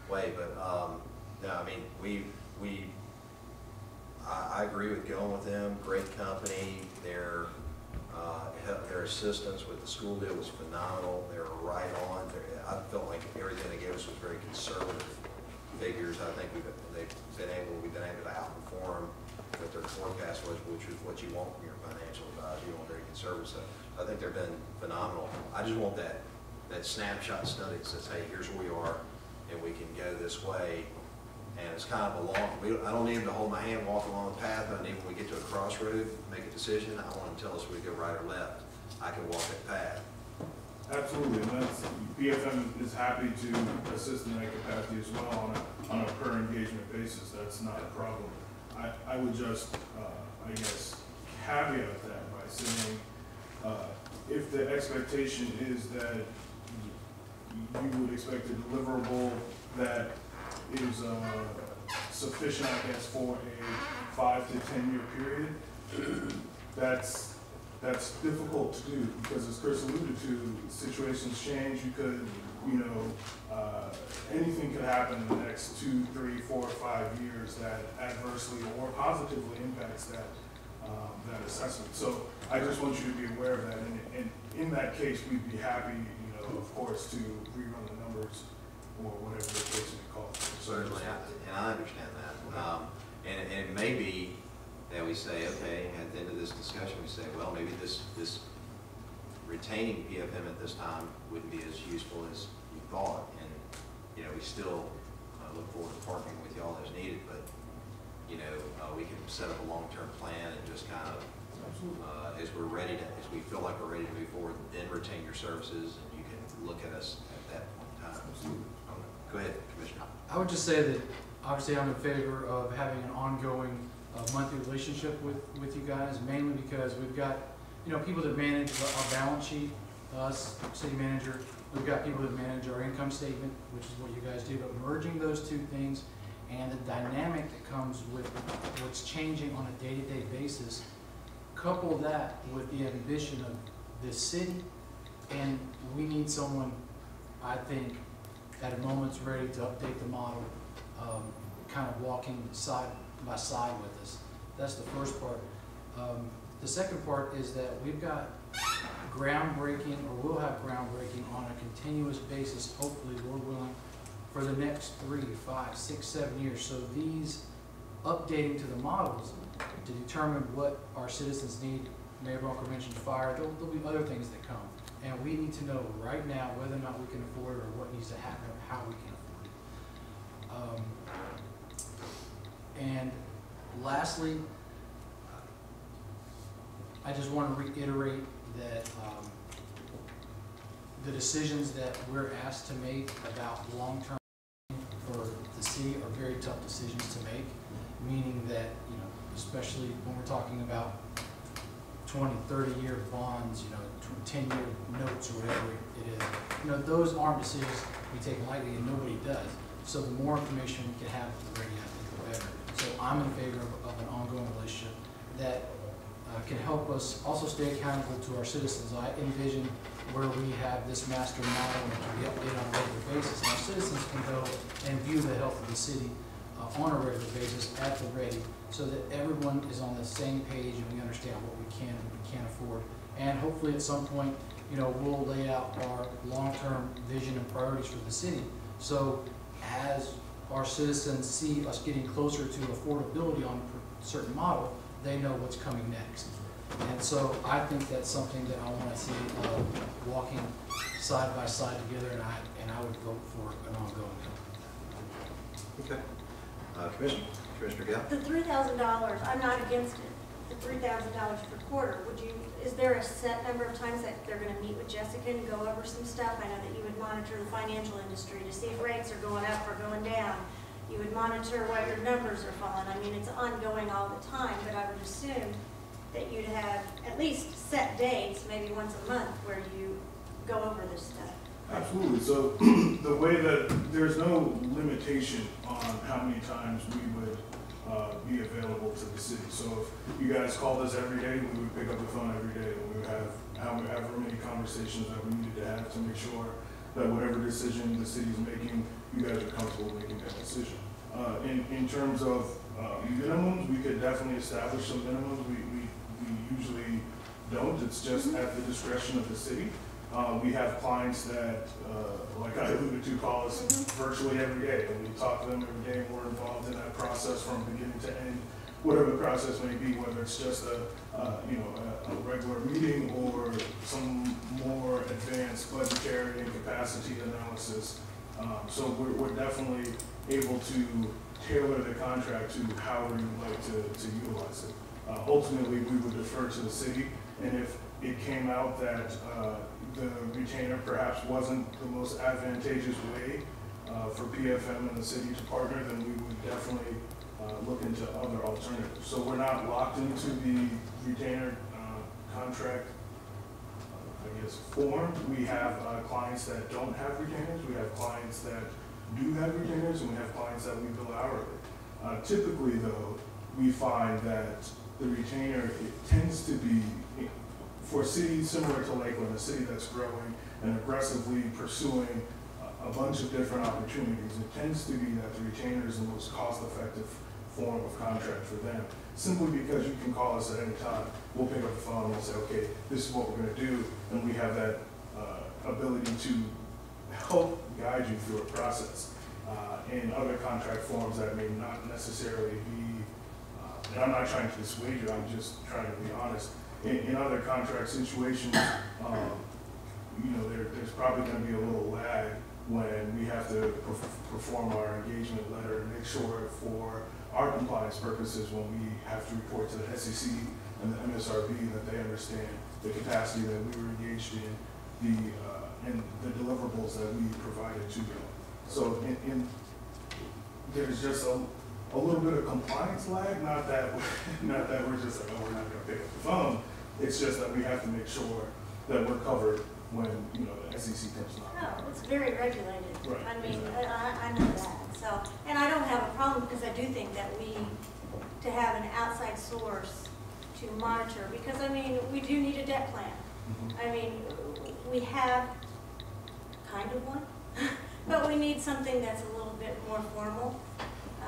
away. But no, I mean, I agree with going with them. Great company. Their assistance with the school deal was phenomenal. They were right on. I felt like everything they gave us was very conservative figures. I think we've been able to outperform what their forecast was, which is what you want from your financial advisor. You want very conservative stuff. I think they've been phenomenal. I just want that snapshot study that says, hey, here's where we are, and we can go this way. And it's kind of a I don't need them to hold my hand, walk along the path. I need, when we get to a crossroad, make a decision, I want them to tell us we go right or left. I can walk that path. Absolutely, and that's, BFM is happy to assist in that capacity as well on a per engagement basis. That's not a problem. I would just, I guess, caveat that by saying, if the expectation is that you would expect a deliverable that is sufficient, I guess, for a 5 to 10 year period, that's difficult to do, because as Chris alluded to, situations change. You could, you know, anything could happen in the next 2, 3, 4, 5 years that adversely or positively impacts that assessment. So I just want you to be aware of that, and in that case, we'd be happy, you know, of course, to rerun the numbers or whatever the case may call. Certainly, and I understand that. And it may be that we say, okay, at the end of this discussion, we say, well, maybe this retaining PFM at this time wouldn't be as useful as you thought, and you know, we still look forward to partnering with y'all as needed, but you know, we can set up a long-term plan and just kind of, as we feel like we're ready to move forward, then retain your services, and you can look at us at that point in time. Absolutely. Go ahead, Commissioner. I would just say that obviously I'm in favor of having an ongoing monthly relationship with you guys, mainly because we've got, you know, people that manage our balance sheet, us, city manager. We've got people that manage our income statement, which is what you guys do, but merging those two things and the dynamic that comes with what's changing on a day-to-day basis, couple that with the ambition of this city, and we need someone, I think, at a moment's ready to update the model, kind of walking side by side with us. That's the first part. The second part is that we've got groundbreaking, or we'll have groundbreaking on a continuous basis, hopefully, Lord willing, for the next 3, 5, 6, 7 years. So these updating to the models to determine what our citizens need. Mayor Bunker mentioned fire. There'll be other things that come. And we need to know right now whether or not we can afford it, or what needs to happen, or how we can afford it. And lastly, I just want to reiterate that the decisions that we're asked to make about long-term for the city are very tough decisions to make, meaning that, you know, especially when we're talking about 20, 30-year bonds, you know, 10-year notes or whatever it is. You know, those aren't decisions we take lightly, and nobody does. So the more information we can have already, I think the better. So I'm in favor of an ongoing relationship that can help us also stay accountable to our citizens. I envision where we have this master model and can be updated on a regular basis, and our citizens can go and view the health of the city on a regular basis at the ready, so that everyone is on the same page and we understand what we can and what we can't afford. And hopefully at some point, you know, we'll lay out our long-term vision and priorities for the city. So as our citizens see us getting closer to affordability on a certain model, they know what's coming next. And so I think that's something that I want to see walking side by side together, and I would vote for an ongoing. Okay. Commissioner Gale? The $3,000, I'm not against it. The $3,000 per quarter, is there a set number of times that they're gonna meet with Jessica and go over some stuff? I know that you would monitor the financial industry to see if rates are going up or going down. You would monitor what your numbers are falling. I mean, it's ongoing all the time, but I would assume that you'd have at least set dates, maybe once a month, where you go over this stuff. Absolutely. So the way that there's no limitation on how many times we would be available to the city. So if you guys called us every day, we would pick up the phone every day, and we would have however many conversations that we needed to have to make sure that whatever decision the city's making, you guys are comfortable making that decision. In terms of minimums, we could definitely establish some minimums. We usually don't. It's just at the discretion of the city. We have clients that, like I alluded to, call us virtually every day, and we talk to them every day, and we're involved in that process from beginning to end, whatever the process may be, whether it's just a regular meeting or some more advanced budgetary and capacity analysis. So we're definitely able to tailor the contract to however you'd like to utilize it. Ultimately, we would defer to the city, and if it came out that the retainer perhaps wasn't the most advantageous way for PFM and the city to partner, then we would definitely look into other alternatives. So we're not locked into the retainer contract, I guess, form. We have clients that don't have retainers. We have clients that do have retainers, and we have clients that we bill hourly. Typically, though, we find that the retainer, it tends to be, for cities similar to Lakeland, a city that's growing and aggressively pursuing a bunch of different opportunities, it tends to be that the retainer is the most cost-effective form of contract for them. Simply because you can call us at any time. We'll pick up the phone and we'll say, okay, this is what we're going to do, and we have that ability to help guide you through a process. In other contract forms that may not necessarily be, and I'm not trying to dissuade you, I'm just trying to be honest. In other contract situations, there's probably going to be a little lag when we have to perform our engagement letter and make sure for our compliance purposes when we have to report to the SEC and the MSRB that they understand the capacity that we were engaged in, and the deliverables that we provided to them. So there's just a little bit of compliance lag, not that we're just like, oh, we're not going to pick up the phone. It's just that we have to make sure that we're covered when the SEC comes knocking. No, it's very regulated. Right. I mean, I know that. So, and I don't have a problem because I do think that to have an outside source to monitor, because I mean, we do need a debt plan. I mean, we have kind of one, but we need something that's a little bit more formal.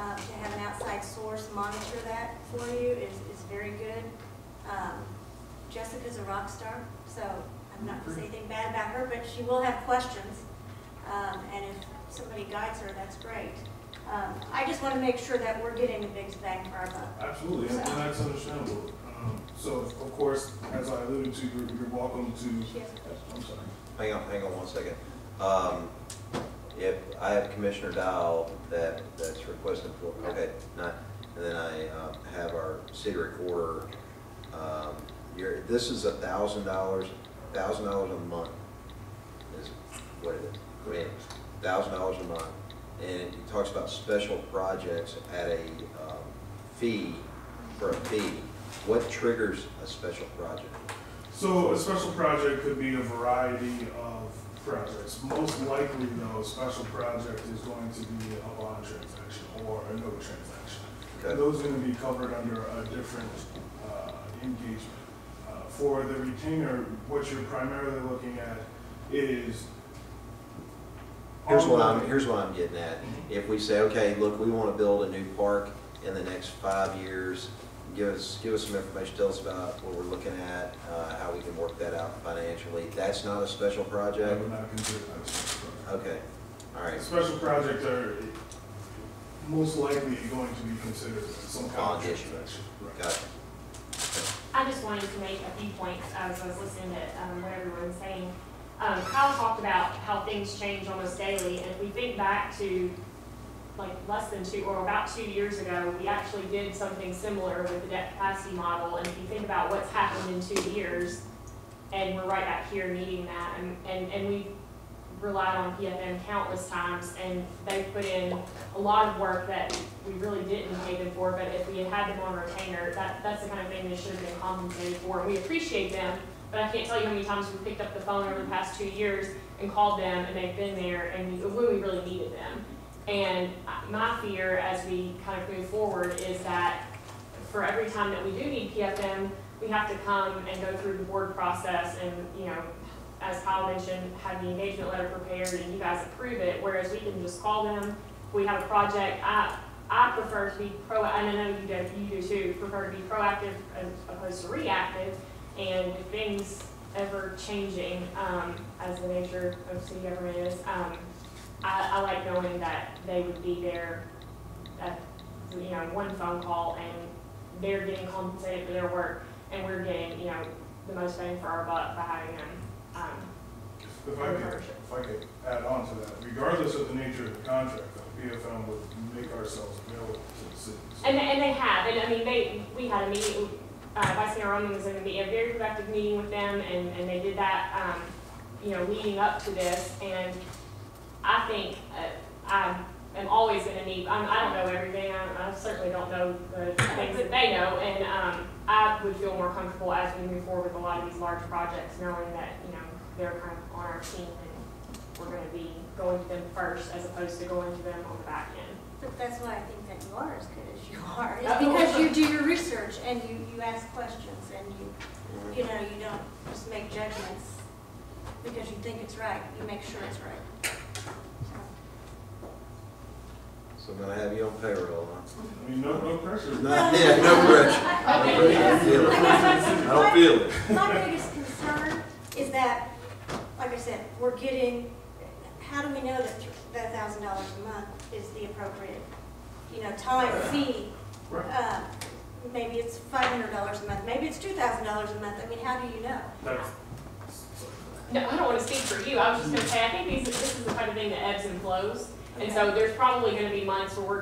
To have an outside source monitor that for you is very good. Jessica's a rock star, so I'm not going to say anything bad about her, but she will have questions. And if somebody guides her, that's great. I just want to make sure that we're getting the biggest bang for our buck. Absolutely, and that's understandable. So, of course, as I alluded to, you're welcome to. I'm sorry. Hang on 1 second. If I have Commissioner Dial that's requesting for, okay, and then I have our city recorder. This is $1,000 a month is what it is. I mean, $1,000 a month, and it talks about special projects at a fee for a fee. What triggers a special project? So a special project could be a variety of projects. Most likely, though, a special project is going to be a bond transaction or a note transaction. Okay. Those are going to be covered under a different engagement. For the retainer, what you're primarily looking at is. Here's what I'm getting at. If we say, okay, look, we want to build a new park in the next 5 years. Give us some information. Tell us about what we're looking at, how we can work that out financially. That's not a special project? I would not consider that a special project. Okay. All right. Special projects are most likely going to be considered some kind of issuance. Right. Got it. I I just wanted to make a few points as I was listening to what everyone was saying. Kyle talked about how things change almost daily, and if we think back to like about 2 years ago, we actually did something similar with the debt capacity model, and if you think about what's happened in 2 years, and we're right back here needing that, and we relied on PFM countless times, and they put in a lot of work that we really didn't pay them for, but if we had had them on retainer, that's the kind of thing they should have been compensated for, and we appreciate them, but I can't tell you how many times we picked up the phone over the past 2 years and called them, and they've been there, and when we really needed them. And my fear as we kind of move forward is that for every time that we do need PFM, we have to come and go through the board process and, you know, as Kyle mentioned, have the engagement letter prepared and you guys approve it, whereas we can just call them. We have a project. I prefer to be proactive, and I know you do too, prefer to be proactive as opposed to reactive. And if things ever changing, as the nature of city government is, I like knowing that they would be there at, you know, one phone call and they're getting compensated for their work and we're getting, you know, the most bang for our buck by having them. If I could add on to that, regardless of the nature of the contract, the PFM would make ourselves available to the city. And they have, and I mean, we had a meeting, Vice Mayor Roman was in a very productive meeting with them, and they did that, you know, leading up to this, and I think I am always going to need, I don't know everything, I certainly don't know the things that they know, and I would feel more comfortable as we move forward with a lot of these large projects, knowing that, you know, they're kind of on our team and we're going to be going to them first as opposed to going to them on the back end. But that's why I think that you are as good as you are, is because you do your research and you ask questions and you know, you don't just make judgments because you think it's right, you make sure it's right. So I'm gonna have you on payroll, huh? I mean, no pressure. No, yeah, no pressure. I don't feel it. My biggest concern is that, like I said, we're getting, how do we know that $1,000 a month is the appropriate, you know, time fee? Maybe it's $500 a month, maybe it's $2,000 a month. I mean, how do you know? No, I don't want to speak for you. I was just going to say, I think this is the kind of thing that ebbs and flows. And so there's probably going to be months where we're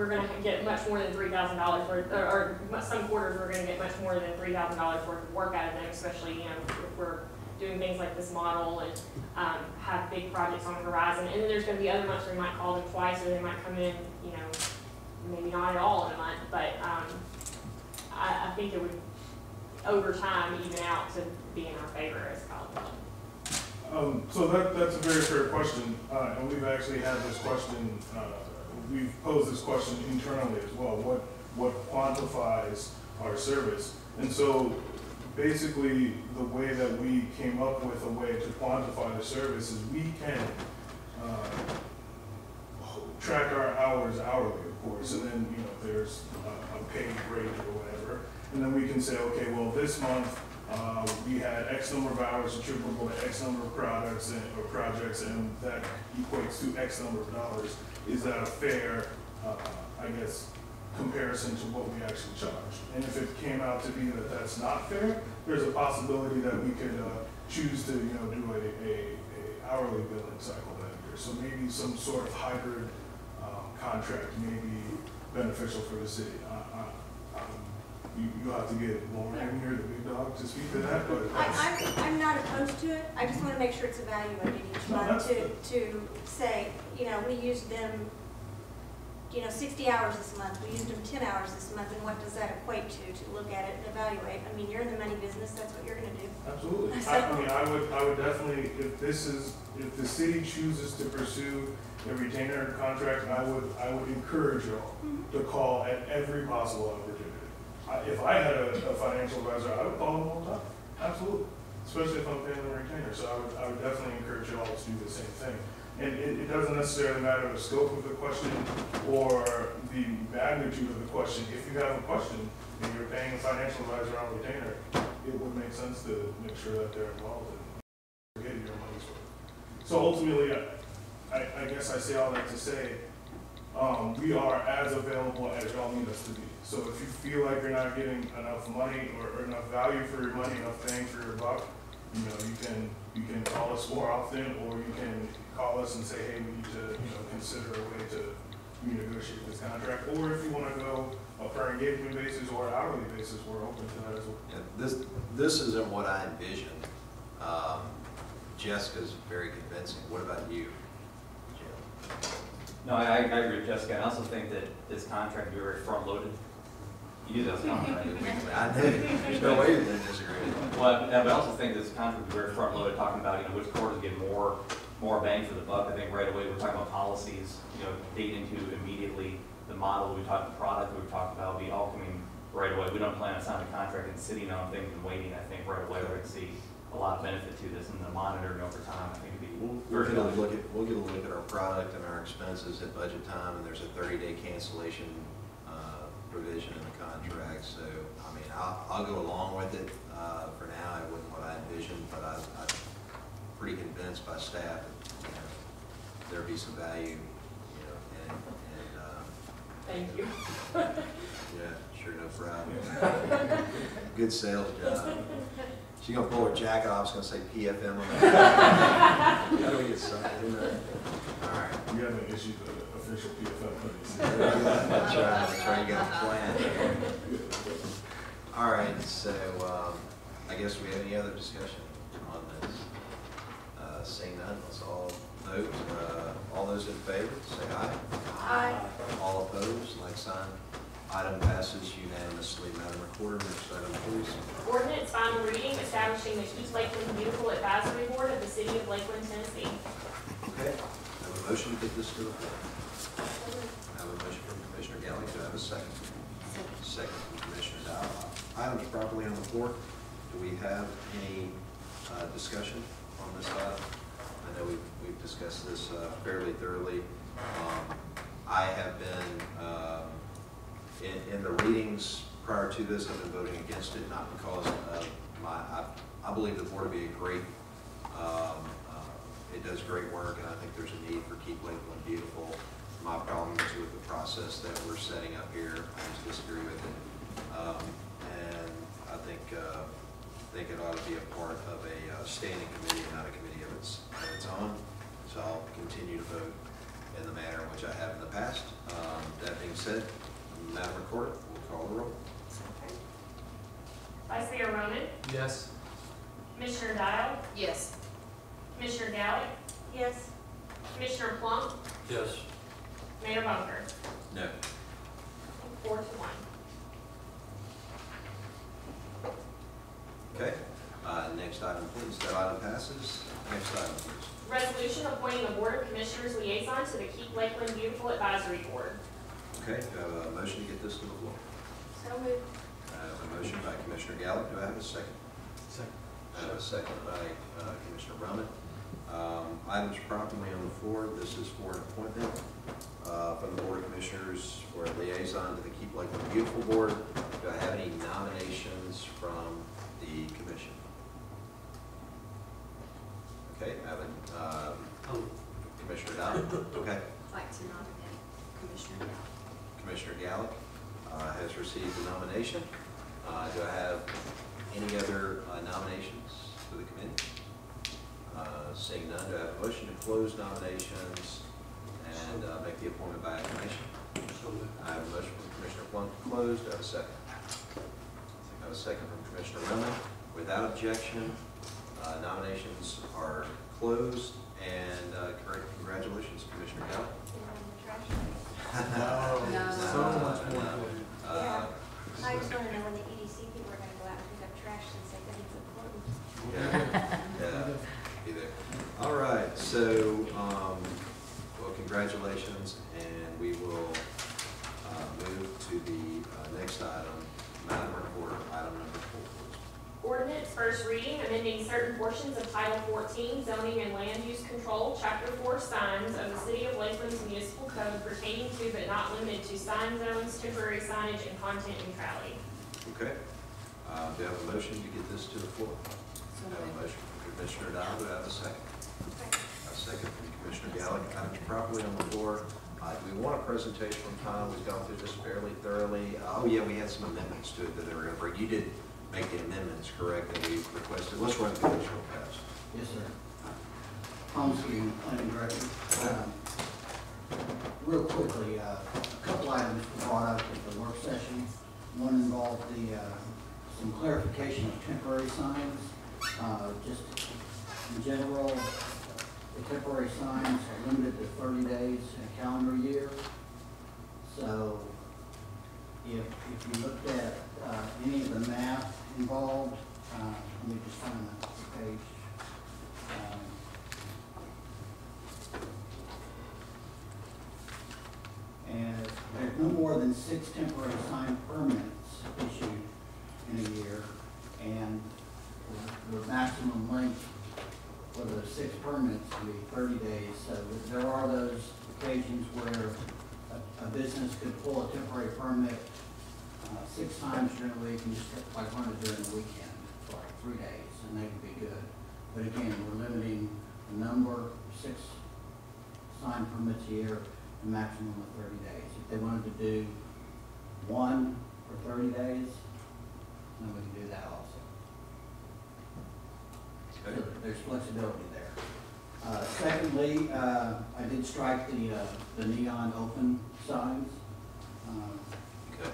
gonna get much more than $3,000 worth, or some quarters we're going to get much more than $3,000 worth of work out of them, especially, you know, if we're doing things like this model and have big projects on the horizon. And then there's going to be other months where we might call them twice, or they might come in, you know, maybe not at all in a month. But I think it would, over time, even out to be in our favor as college. So that's a very fair question, and we've actually had this question, we've posed this question internally as well. What quantifies our service? And so basically the way that we came up with a way to quantify the service is we can track our hours hourly, of course, and then, you know, there's a paid rate or whatever, and then we can say, okay, well, this month we had X number of hours attributable to X number of products or projects, and that equates to X number of dollars. Is that a fair, I guess, comparison to what we actually charge? And if it came out to be that that's not fair, there's a possibility that we could choose to, you know, do a hourly billing cycle that year. So maybe some sort of hybrid contract may be beneficial for the city. You'll have to get Lauren in here, the big dog, to speak to that, but I'm not opposed to it. I just want to make sure it's evaluated each month to say, you know, we used them, you know, 60 hours this month, we used them 10 hours this month, and what does that equate to look at it and evaluate? I mean, you're in the money business, that's what you're going to do. absolutely. I mean, I would definitely, if the city chooses to pursue a retainer contract, I would encourage y'all to call at every possible opportunity. If I had a financial advisor, I would call them all the time, absolutely, especially if I'm paying them a retainer. So I would definitely encourage you all to do the same thing. And it doesn't necessarily matter the scope of the question or the magnitude of the question. If you have a question and you're paying a financial advisor on retainer, it would make sense to make sure that they're involved in getting your money's worth. So ultimately, I guess I say all that to say, we are as available as y'all need us to be. So if you feel like you're not getting enough money or enough value for your money, enough bang for your buck, you know, you can call us more often, or you can call us and say, hey, we need to, you know, consider a way to renegotiate this contract. Or if you want to go a per engagement basis or an hourly basis, we're open to that as well. Yeah, this isn't what I envisioned. Jessica's very convincing. What about you, Jim? No, I agree with Jessica. I also think that this contract will be very front-loaded. You knew that was coming, right? I knew. There's no way you didn't disagree. Well, but I also think this contract will be very front-loaded, talking about, you know, which quarters get more bang for the buck. I think right away we're talking about policies, you know, dig into immediately the model. We talked the product we talked about will be all coming right away. We don't plan on signing a contract and sitting on things and waiting. I think right away we're going to see a lot of benefit to this, and the monitoring over time, I think, would be We'll get a look at our product and our expenses at budget time, and there's a 30-day cancellation provision in the contract. So, I mean, I'll go along with it for now. It wasn't what I envisioned, but I'm pretty convinced by staff that, you know, there'll be some value, you know, and Thank you. yeah, sure, no problem. Good sales job. She's gonna pull her jacket off. It's gonna say PFM on it. How do we get started? All right. We haven't issued the official PFM hoodies. That's right. That's right. You got a plan. All right. So I guess we have any other discussion on this? Seeing none, let's all vote. All those in favor, say aye. Aye. All opposed, like sign. Item passes unanimously. Madam Recorder, next item, please. Ordinance final reading establishing the Keep Lakeland Beautiful Advisory Board of the City of Lakeland, Tennessee. Okay. I have a motion to get this to the floor. I have a motion from Commissioner Galley. Do I have a second? Second from Commissioner Dow. Items properly on the floor. Do we have any discussion on this item? I know we've discussed this fairly thoroughly. I have been in the readings prior to this, I've been voting against it, not because of I believe the board would be a great, it does great work, and I think there's a need for Keep Lakeland Beautiful. My problem is with the process that we're setting up here. I just disagree with it. And I think it ought to be a part of a standing committee, not a committee of its own. So I'll continue to vote in the manner in which I have in the past. That being said, Madam Recorder, we'll call the roll. Okay. Vice Mayor Roman, Yes. Commissioner Dial, Yes. Commissioner Galley, Yes. Commissioner Plum, Yes. Mayor Bunker. No. 4-1. Okay. Next item, please. That item passes. Next item, please. Resolution appointing a Board of Commissioners liaison to the Keep Lakeland Beautiful Advisory Board. Okay. Do I have a motion to get this to the floor? So moved. I have a motion by Commissioner Gallup. Do I have a second? Second. I have a second by Commissioner Roman. Items properly on the floor. This is for an appointment from the Board of Commissioners for a liaison to the Keep Lakeland Beautiful Board. Do I have any nominations from the commission? Okay, I have a Commissioner Dodd. Okay. I'd like to nominate Commissioner Dow. Commissioner Gallup has received a nomination. Do I have any other nominations for the committee? Seeing none, do I have a motion to close nominations and make the appointment by acclamation? I have a motion from Commissioner Plum to close. Do I have a second? I have a second from Commissioner Roman. Without objection, nominations are closed, and congratulations, Commissioner Gallup. No. So much more important. Yeah. I just want to know when the EDC people are going to go out and pick up trash since they couldn't put clothes. Yeah, be there. All right, so, well, congratulations, and we will move to the next item, Madam Recorder, item number 4. Ordinance first reading, amending certain portions of Title 14 zoning and land use control, Chapter 4 signs of the City of Lakeland's municipal code pertaining to but not limited to sign zones, temporary signage, and content neutrality. Okay. Do I have a motion to get this to the floor? I have a motion from Commissioner Dow. Do I have a second? A second from Commissioner Gallagher. Items properly on the floor. Do we want a presentation from Tom? We've gone through this fairly thoroughly. Oh yeah, we had some amendments to it that they were going to bring. You did make the amendments, correct, that we requested. Let's run through this real fast. Yes, sir. Tom Skeet, planning director. Real quickly, a couple items were brought up at the work session. One involved some clarification of temporary signs. Just in general, the temporary signs are limited to 30 days in a calendar year. So if you looked at any of the math involved, let me just find the page. And there's no more than 6 temporary sign permits issued in a year, and the maximum length for the 6 permits can be 30 days. So there are those occasions where a business could pull a temporary permit 6 times during the week and just like run it during the weekend for like 3 days, and they would be good. But again, we're limiting the number, 6 sign permits a year, a maximum of 30 days. If they wanted to do 1 for 30 days, then we can do that also. Okay. So there's flexibility there. Secondly, I did strike the neon open signs. Okay.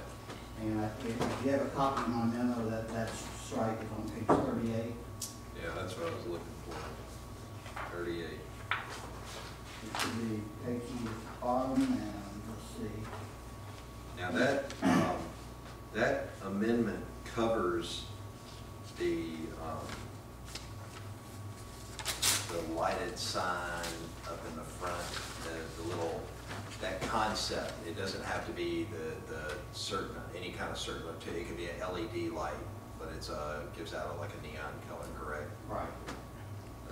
And if you have a copy of my memo, that strike is on page 38. Yeah, that's what I was looking for. 38. It should be page on the bottom, and let's see. Now that amendment covers the lighted sign up in the front, the little, that concept. It doesn't have to be the certain, any kind of certain, it could be an LED light, but it's gives out like a neon color, correct? Right.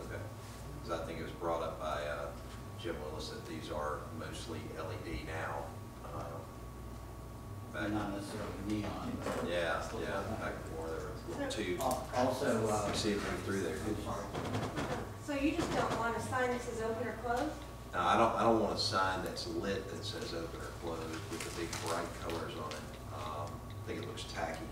Okay. Because I think it was brought up by Jim Willis that these are mostly LED now. But not necessarily neon. But Yeah, back before there were little tubes. Also, You see it move through there. I'm sorry. So you just don't want a sign that says open or closed? No, I don't want a sign that's lit that says open or closed with the big bright colors on it. I think it looks tacky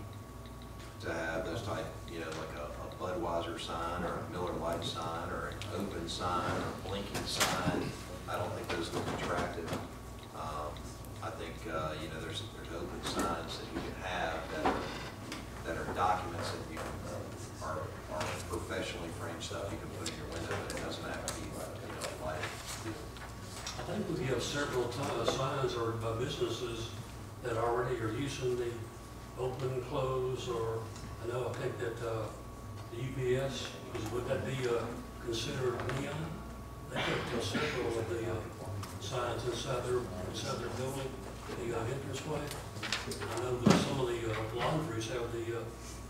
to have those type, like a Budweiser sign or a Miller Lite sign or an open sign or a blinking sign. I don't think those look attractive. I think, there's open signs that you can have that are documents that you can, are professionally framed stuff you can put in your window, but it doesn't have to be, lighted. I think we have several signs or by businesses that already are using the open and close, or I think that the UPS, would that be considered neon? They have several of the signs inside their building, the entranceway. I know that some of the laundries have the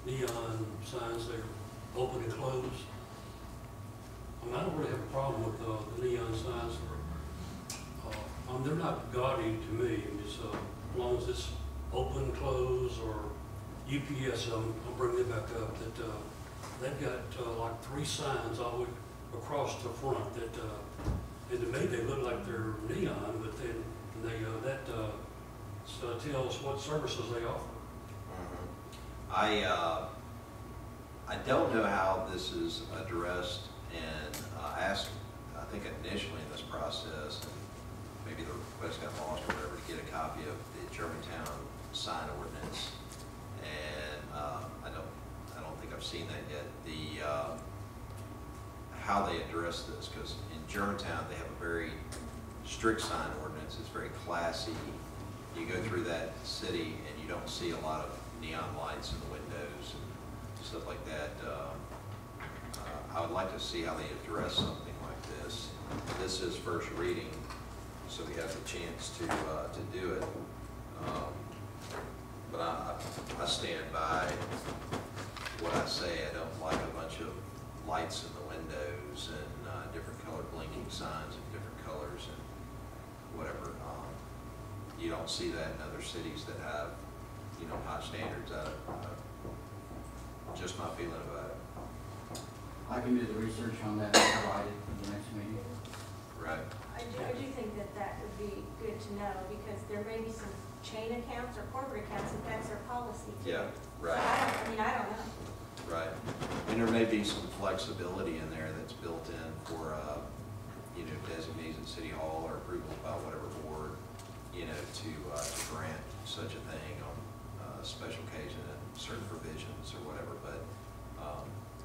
neon signs there, open and closed. I don't really have a problem with the neon signs. They're not gaudy to me. Just as long as it's open, close, or UPS, I'll bring them back up. That they've got like 3 signs all the way across the front. That and to me they look like they're neon, but then that tells what services they offer. I don't know how this is addressed, and I asked, I think initially in this process, and maybe the request got lost or whatever, to get a copy of the Germantown sign ordinance, and I don't think I've seen that yet. How they address this, because in Germantown they have a very strict sign ordinance. It's very classy. You go through that city and you don't see a lot of neon lights in the windows and stuff like that. I would like to see how they address something like this. This is first reading, so we have the chance to do it. But I stand by what I say. I don't like a bunch of lights in the windows and different color blinking signs of different colors and whatever. You don't see that in other cities that have, high standards. Just my feeling about it. I can do the research on that and provide it for the next meeting. Right. I do think that that would be good to know, because there may be some chain accounts or corporate accounts, if that's their policy too. Yeah, So right. I don't know. Right. And there may be some flexibility in there that's built in for, designees at City Hall or approval by whatever board, to grant such a thing on special occasion and certain provisions or whatever. But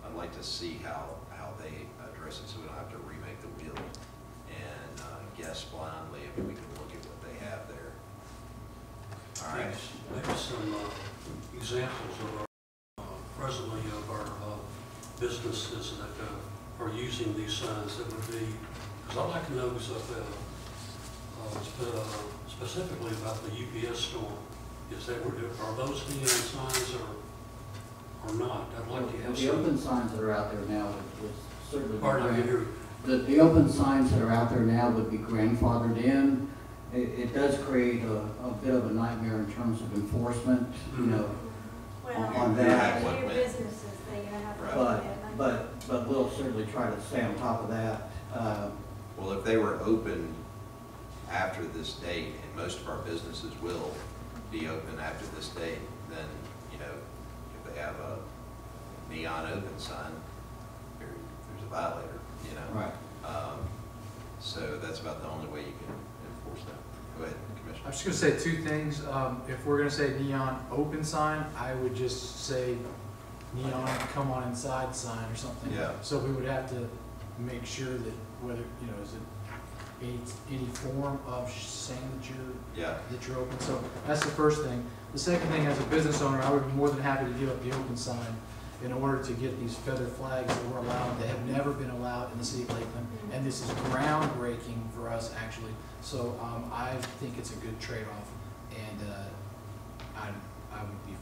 I'd like to see how they address it, so we don't have to remake the wheel and guess blindly. I mean, we can look at what they have there. All right. Maybe some examples of presently of our businesses that are using these signs. That would be, because all I can know is specifically about the UPS store. Is that are those neon signs or not? I'd like to have the open signs that are out there now would certainly be Pardon, I didn't hear you. the open signs that are out there now would be grandfathered in. It does create a bit of a nightmare in terms of enforcement, Well, on that. your businesses, they're gonna have to. Right. look at it. But we'll certainly try to stay on top of that. Well, if they were open after this date, and most of our businesses will be open after this date, then, if they have a neon open sign, there's a violator, Right. So that's about the only way you can enforce that. Go ahead, Commissioner. I'm just gonna say two things. If we're gonna say neon open sign, I would just say neon come on inside sign or something. Yeah. So we would have to make sure that whether, is it any form of saying that you're open. So that's the first thing. The second thing, as a business owner, I would be more than happy to give up the open sign in order to get these feather flags that were allowed, that have never been allowed in the city of Lakeland. And this is groundbreaking for us, actually. So I think it's a good trade-off, and I would be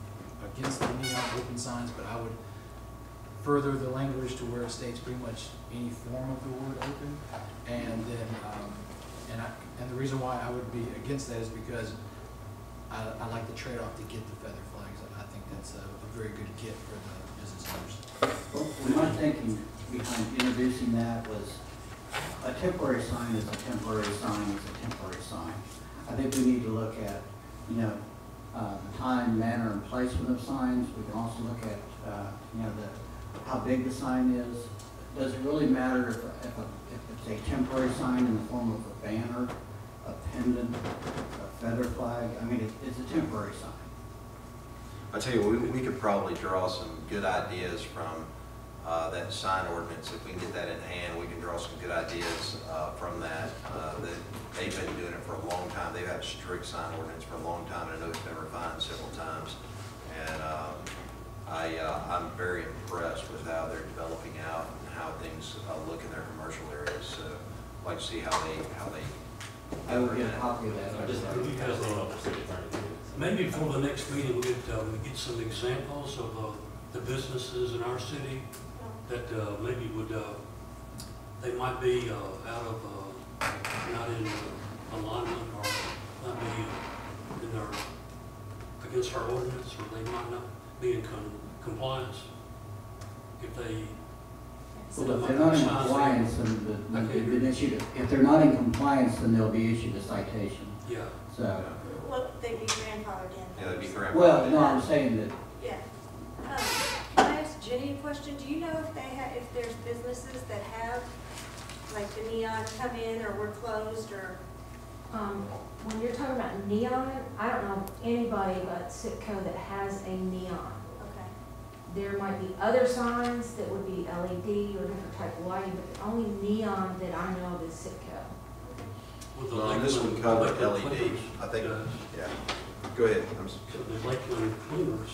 against the neon open signs, but I would further the language to where it states pretty much any form of the word open. And then, and the reason why I would be against that is because I like the trade-off to get the feather flags. I think that's a very good kit for the business owners. Well, my thinking behind introducing that was a temporary sign is a temporary sign is a temporary sign. I think we need to look at, the time, manner, and placement of signs. We can also look at, how big the sign is. Does it really matter if it's a temporary sign in the form of a banner, a pendant, a feather flag? I mean, it's a temporary sign. I tell you, we could probably draw some good ideas from that sign ordinance. If we can get that in hand, we can draw some good ideas from that. They've been doing it for a long time. They've had a strict sign ordinance for a long time, and I know it's been refined several times. And I'm very impressed with how they're developing out and how things look in their commercial areas. So I'd like to see how they. I will get a copy of that. Maybe for the next meeting, we get some examples of the businesses in our city that maybe would, they might be out of, not in alignment, or not be in their, against our ordinance, or they might not be in compliance. If they. Well, if they're not in compliance, if they're not in compliance, then they'll be issued a citation. Yeah. So. Well, they'd be grandfathered in. Yeah, they'd be grandfathered. Well, no, I'm saying that. Yeah. Can I ask Jenny a question? Do you know if there's businesses that have, like, the neon come in, or we're closed, or? When you're talking about neon, I don't know anybody but Sitco that has a neon. Okay. There might be other signs that would be LED or different type of lighting, but the only neon that I know of is Sitco. Well, this would cover LED. I think. Yeah. Go ahead. So the Lakeland Cleaners,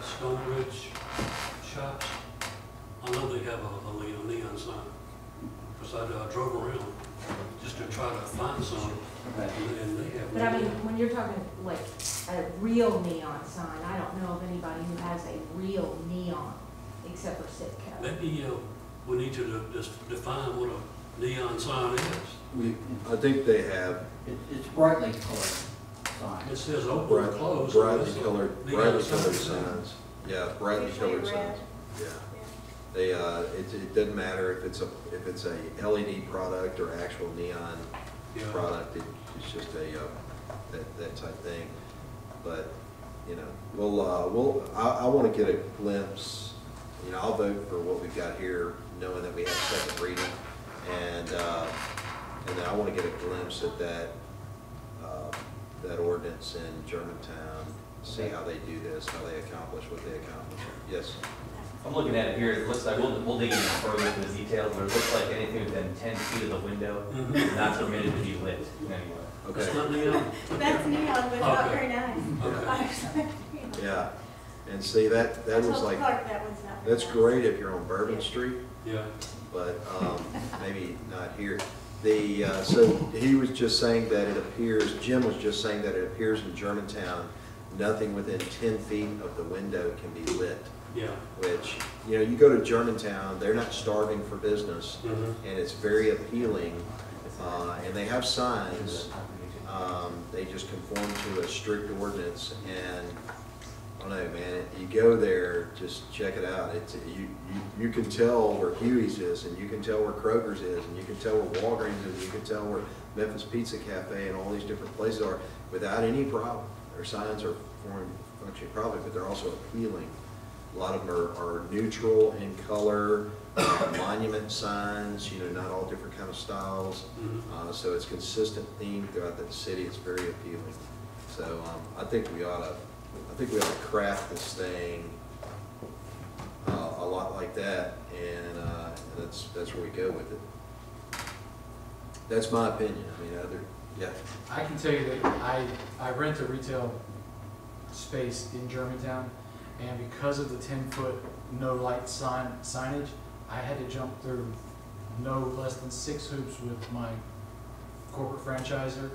Stonebridge shops, I know they have a neon sign, because I drove around just to try to find some, and they have. But I mean, when you're talking like a real neon sign, I don't know of anybody who has a real neon except for Sitco. Maybe we need to just define what a neon sign is. I think they have. It's brightly colored sign. It says open or closed. Brightly colored signs. Yeah, brightly colored signs. Yeah. They, it doesn't matter if it's a LED product or actual neon product. It's just that type thing. But you know, I want to get a glimpse. You know, I'll vote for what we've got here, knowing that we have second reading, and then I want to get a glimpse at that ordinance in Germantown. See how they do this, how they accomplish what they accomplish. Yes. I'm looking at it here, it looks like, we'll dig in further into the details, but it looks like anything within 10 feet of the window is not permitted to be lit anyway. Okay. That's not neon? That's neon, but not Okay. very nice. Okay. Yeah. And see, that was like, That one's not very that's nice. great if you're on Bourbon Street, Yeah. but maybe not here. So he was just saying that it appears, Jim was just saying that it appears in Germantown, nothing within 10 feet of the window can be lit. Yeah. Which, you know, you go to Germantown, they're not starving for business, and it's very appealing, and they have signs. They just conform to a strict ordinance, and I don't know, man, you go there, just check it out. You can tell where Huey's is, and you can tell where Kroger's is, and you can tell where Walgreens is, and you can tell where Memphis Pizza Cafe and all these different places are without any problem. Their signs are functioning properly, but they're also appealing. A lot of them are neutral in color, monument signs, you know, not all different kind of styles. So it's consistent theme throughout the city. It's very appealing. So I think we ought to craft this thing a lot like that, and that's where we go with it. That's my opinion. I mean, yeah. I can tell you that I rent a retail space in Germantown, and because of the 10-foot no light signage, I had to jump through no less than 6 hoops with my corporate franchisor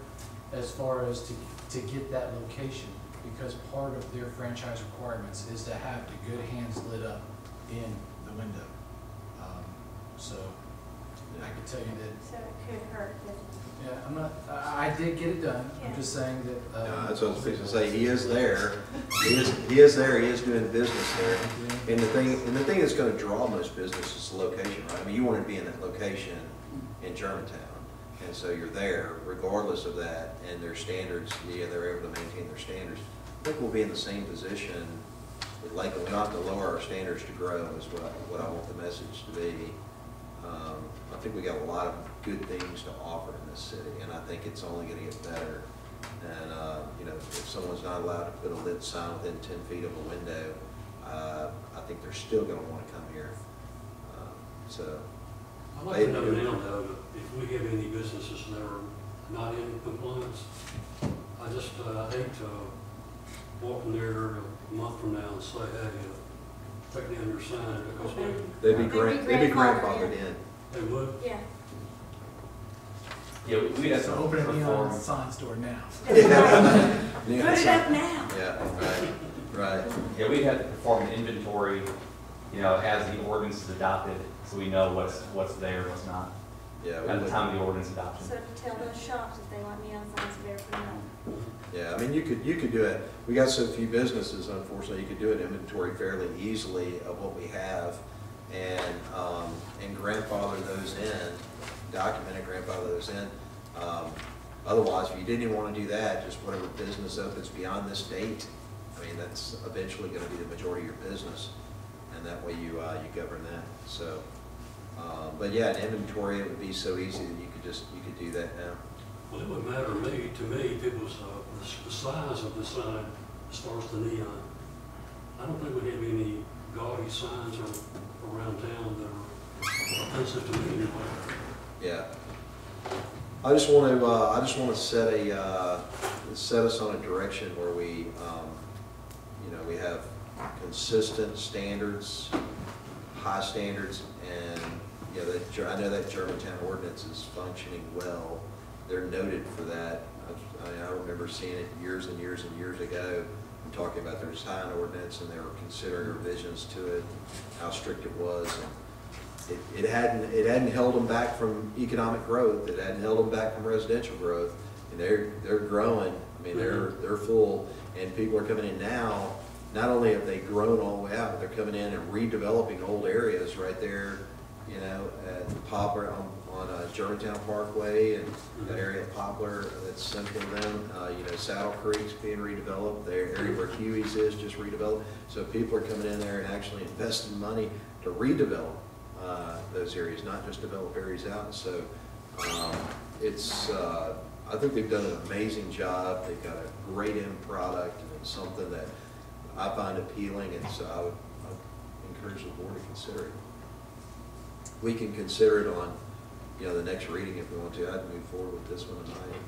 as far as to get that location, because part of their franchise requirements is to have the good hands lit up in the window. So I can tell you that. So it could hurt. Yeah, I'm not. I did get it done. I'm just saying that. No, that's what I was fixing to say. He is there. He is there. He is doing business there. And the thing that's going to draw most business is the location, right? I mean, you want to be in that location in Germantown, and so you're there regardless of that. And their standards, yeah, they're able to maintain their standards. I think we'll be in the same position with Lakeland. We don't have to lower our standards to grow. Is what I want the message to be. I think we got a lot of good things to offer in this city, and I think it's only going to get better. And you know, if someone's not allowed to put a lit sign within 10 feet of a window, I think they're still going to want to come here. So I'd like to know now, though, if we have any businesses that are not in compliance. I just hate to walk in there a month from now and say, hey, take down your sign, because they'd be grandfathered in. They would? Yeah. Yeah, we have So to open a neon perform. sign store now. Put it up now. Yeah, right. Yeah, we have to perform an inventory, you know, as the ordinance is adopted, so we know what's there, what's not. Yeah. At the time of the ordinance adoption. So to tell those shops if they want neon signs, they're putting up. Yeah, I mean, you could do it. We got so few businesses, unfortunately. You could do an inventory fairly easily of what we have, and grandfather those in, document and grandfather those in. Otherwise, if you didn't even want to do that, just whatever business opens beyond this date, I mean, that's eventually going to be the majority of your business, and that way you govern that. So, but yeah, an inventory, it would be so easy that you could do that now. Well, it wouldn't matter to me, people's, the size of the sign as far as the neon. I don't think we have any gaudy signs around town that are offensive to me anyway. Yeah. I just want to set us on a direction where we, you know, we have consistent standards, high standards, and you know, I know that Germantown ordinance is functioning well. They're noted for that. I remember seeing it years and years and years ago. I'm talking about their sign ordinance, and they were considering revisions to it, how strict it was. And it hadn't held them back from economic growth. It hadn't held them back from residential growth. And they're growing. I mean, they're full, and people are coming in now. not only have they grown all the way out, but they're coming in and redeveloping old areas right there, you know, at Poplar, on Germantown Parkway, and that area of Poplar that's central to them. You know, Saddle Creek's being redeveloped, the area where Huey's is just redeveloped. So people are coming in there and actually investing money to redevelop those areas, not just develop areas out. So I think they've done an amazing job. They've got a great end product, and it's something that I find appealing, and so I would encourage the board to consider it. We can consider it on, you know, the next reading if we want to. I'd move forward with this one tonight.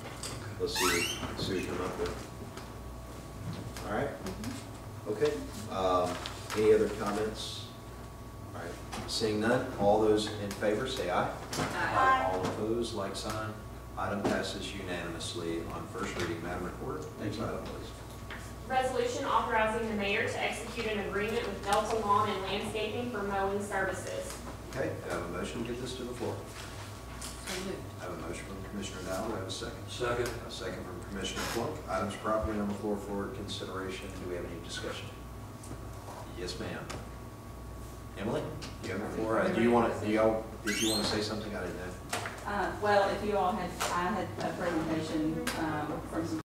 Let's see what we come up with. All right? Okay. Any other comments? All right. Seeing none, all those in favor say aye. Aye. All opposed, like sign. Item passes unanimously on first reading. Madam Recorder, next item, please. Resolution authorizing the mayor to execute an agreement with Delta Lawn and Landscaping for mowing services. Okay, I have a motion to get this to the floor. So moved. I have a motion from Commissioner Dow. Do I have a second? Second. A second from Commissioner Plunk. Items properly on the floor for consideration. Do we have any discussion? Yes, ma'am. Emily, you have the floor. Did you want to say something? I didn't know. Well, if you all had, I had a presentation from some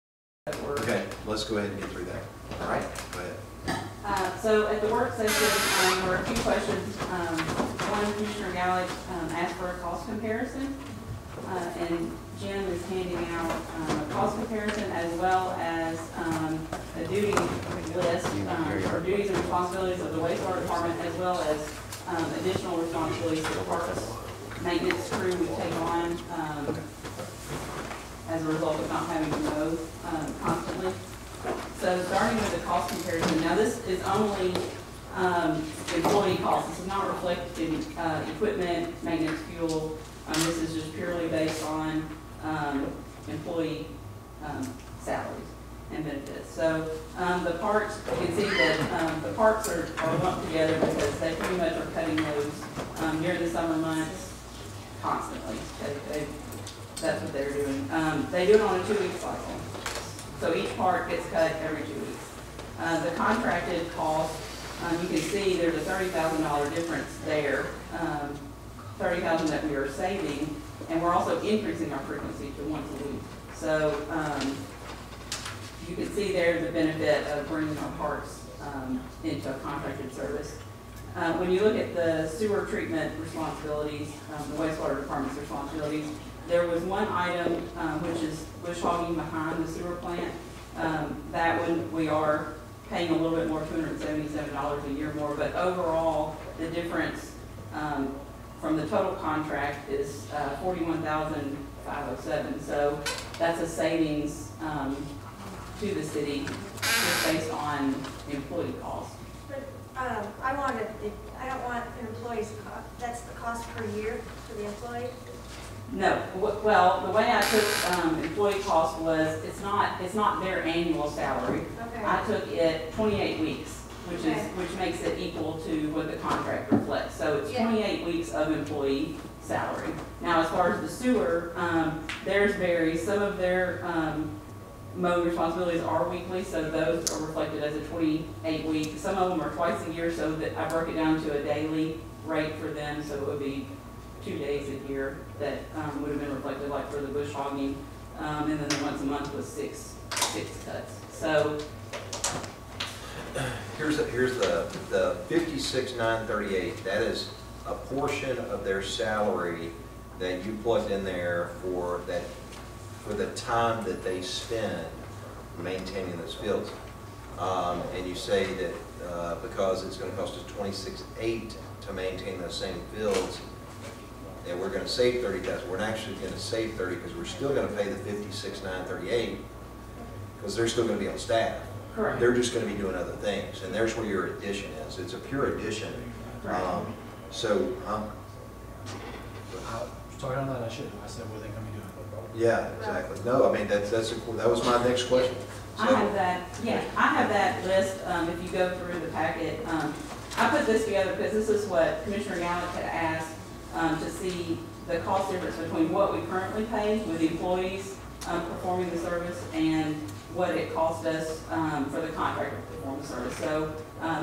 that were. Okay, let's go ahead and get through that. All right, go ahead. So at the work session, there were a few questions. One, Commissioner Gallick asked for a cost comparison, and Jim is handing out a cost comparison as well as a duty list for duties and responsibilities of the wastewater department, as well as additional responsibilities for the parks maintenance crew we take on as a result of not having to mow constantly. So starting with the cost comparison, now this is only employee costs. This is not reflected in equipment, maintenance, fuel. This is just purely based on employee salaries and benefits. So the parks, you can see that the parks are lumped together because they pretty much are cutting those during the summer months constantly. That's what they're doing. They do it on a 2-week cycle. So each part gets cut every 2 weeks. The contracted cost, you can see there's a $30,000 difference there, $30,000 that we are saving, and we're also increasing our frequency to once a week. So you can see there the benefit of bringing our parks into a contracted service. When you look at the sewer treatment responsibilities, the wastewater department's responsibilities, there was one item which is bush hogging behind the sewer plant. That one we are paying a little bit more, $277 a year more, but overall the difference from the total contract is $41,507. So that's a savings to the city just based on employee costs. But I don't want an employee's cost, that's the cost per year for the employee? No, well, the way I took employee cost was, it's not their annual salary. Okay. I took it 28 weeks, which makes it equal to what the contract reflects. So it's 28 weeks of employee salary. Now, as far as the sewer, theirs varies. Some of their mowing responsibilities are weekly, so those are reflected as a 28 week. Some of them are twice a year, so that I broke it down to a daily rate for them, so it would be 2 days a year that would have been reflected, like for the bush hogging, and then the once a month was six cuts. So Here's the 56,938. That is a portion of their salary that you plugged in there for the time that they spend maintaining those fields. And you say that because it's going to cost us $26,800 to maintain those same fields, and we're going to save $30,000. We're not actually going to save $30,000 because we're still going to pay the $56,938 because they're still going to be on staff. correct. They're just going to be doing other things, and there's where your addition is. It's a pure addition. Sorry on that, I shouldn't. I said, what are they going to be doing? Yeah, exactly. No, I mean, that was my next question. I have that, I have that list, if you go through the packet. I put this together because this is what Commissioner Gallick had asked, to see the cost difference between what we currently pay with the employees performing the service and what it cost us for the contractor to perform the service. So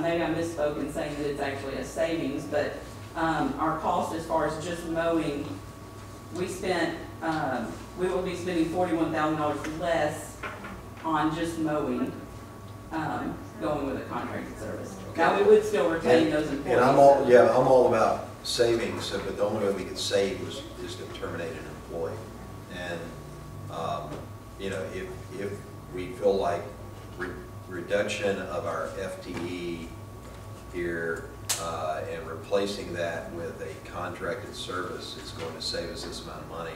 maybe I misspoke in saying that it's actually a savings, but our cost as far as just mowing, we will be spending $41,000 less on just mowing, going with a contracted service. Now, we would still retain those employees. And I'm all about savings, but the only way we could save is to terminate an employee. And, you know, if we feel like reduction of our FTE here and replacing that with a contracted service is going to save us this amount of money,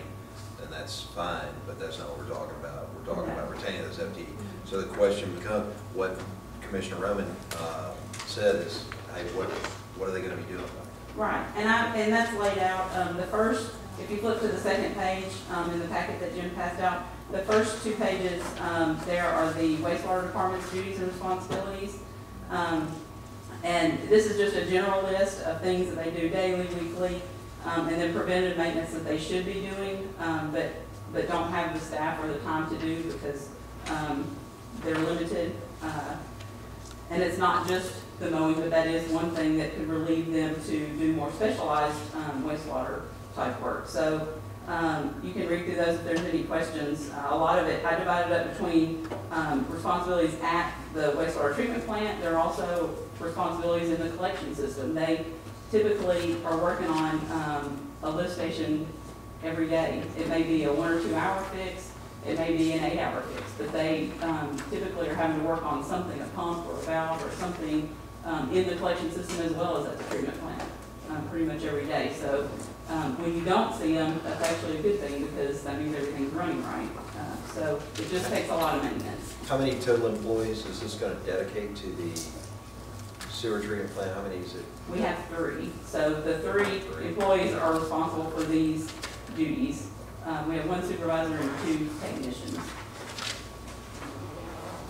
then that's fine, but that's not what we're talking about. We're talking about retaining those FTE. So the question becomes, what Commissioner Roman said is, hey, what are they going to be doing? Right, and that's laid out. The first, if you flip to the second page in the packet that Jim passed out, the first 2 pages, there are the wastewater department's duties and responsibilities. And this is just a general list of things that they do daily, weekly, and then preventative maintenance that they should be doing, but don't have the staff or the time to do because they're limited. And it's not just the mowing, but that is one thing that could relieve them to do more specialized wastewater type work. So you can read through those if there's any questions. A lot of it, I divided up between responsibilities at the wastewater treatment plant. There are also responsibilities in the collection system. They typically are working on a lift station every day. It may be a 1 or 2 hour fix. It may be an 8 hour fix, but they typically are having to work on something, a pump or a valve or something in the collection system as well as at the treatment plant, pretty much every day. So when you don't see them, that's actually a good thing because that means everything's running right. So it just takes a lot of maintenance. How many total employees is this going to dedicate to the sewer treatment plant? How many is it? We have 3. So the 3 employees are responsible for these duties. We have 1 supervisor and 2 technicians.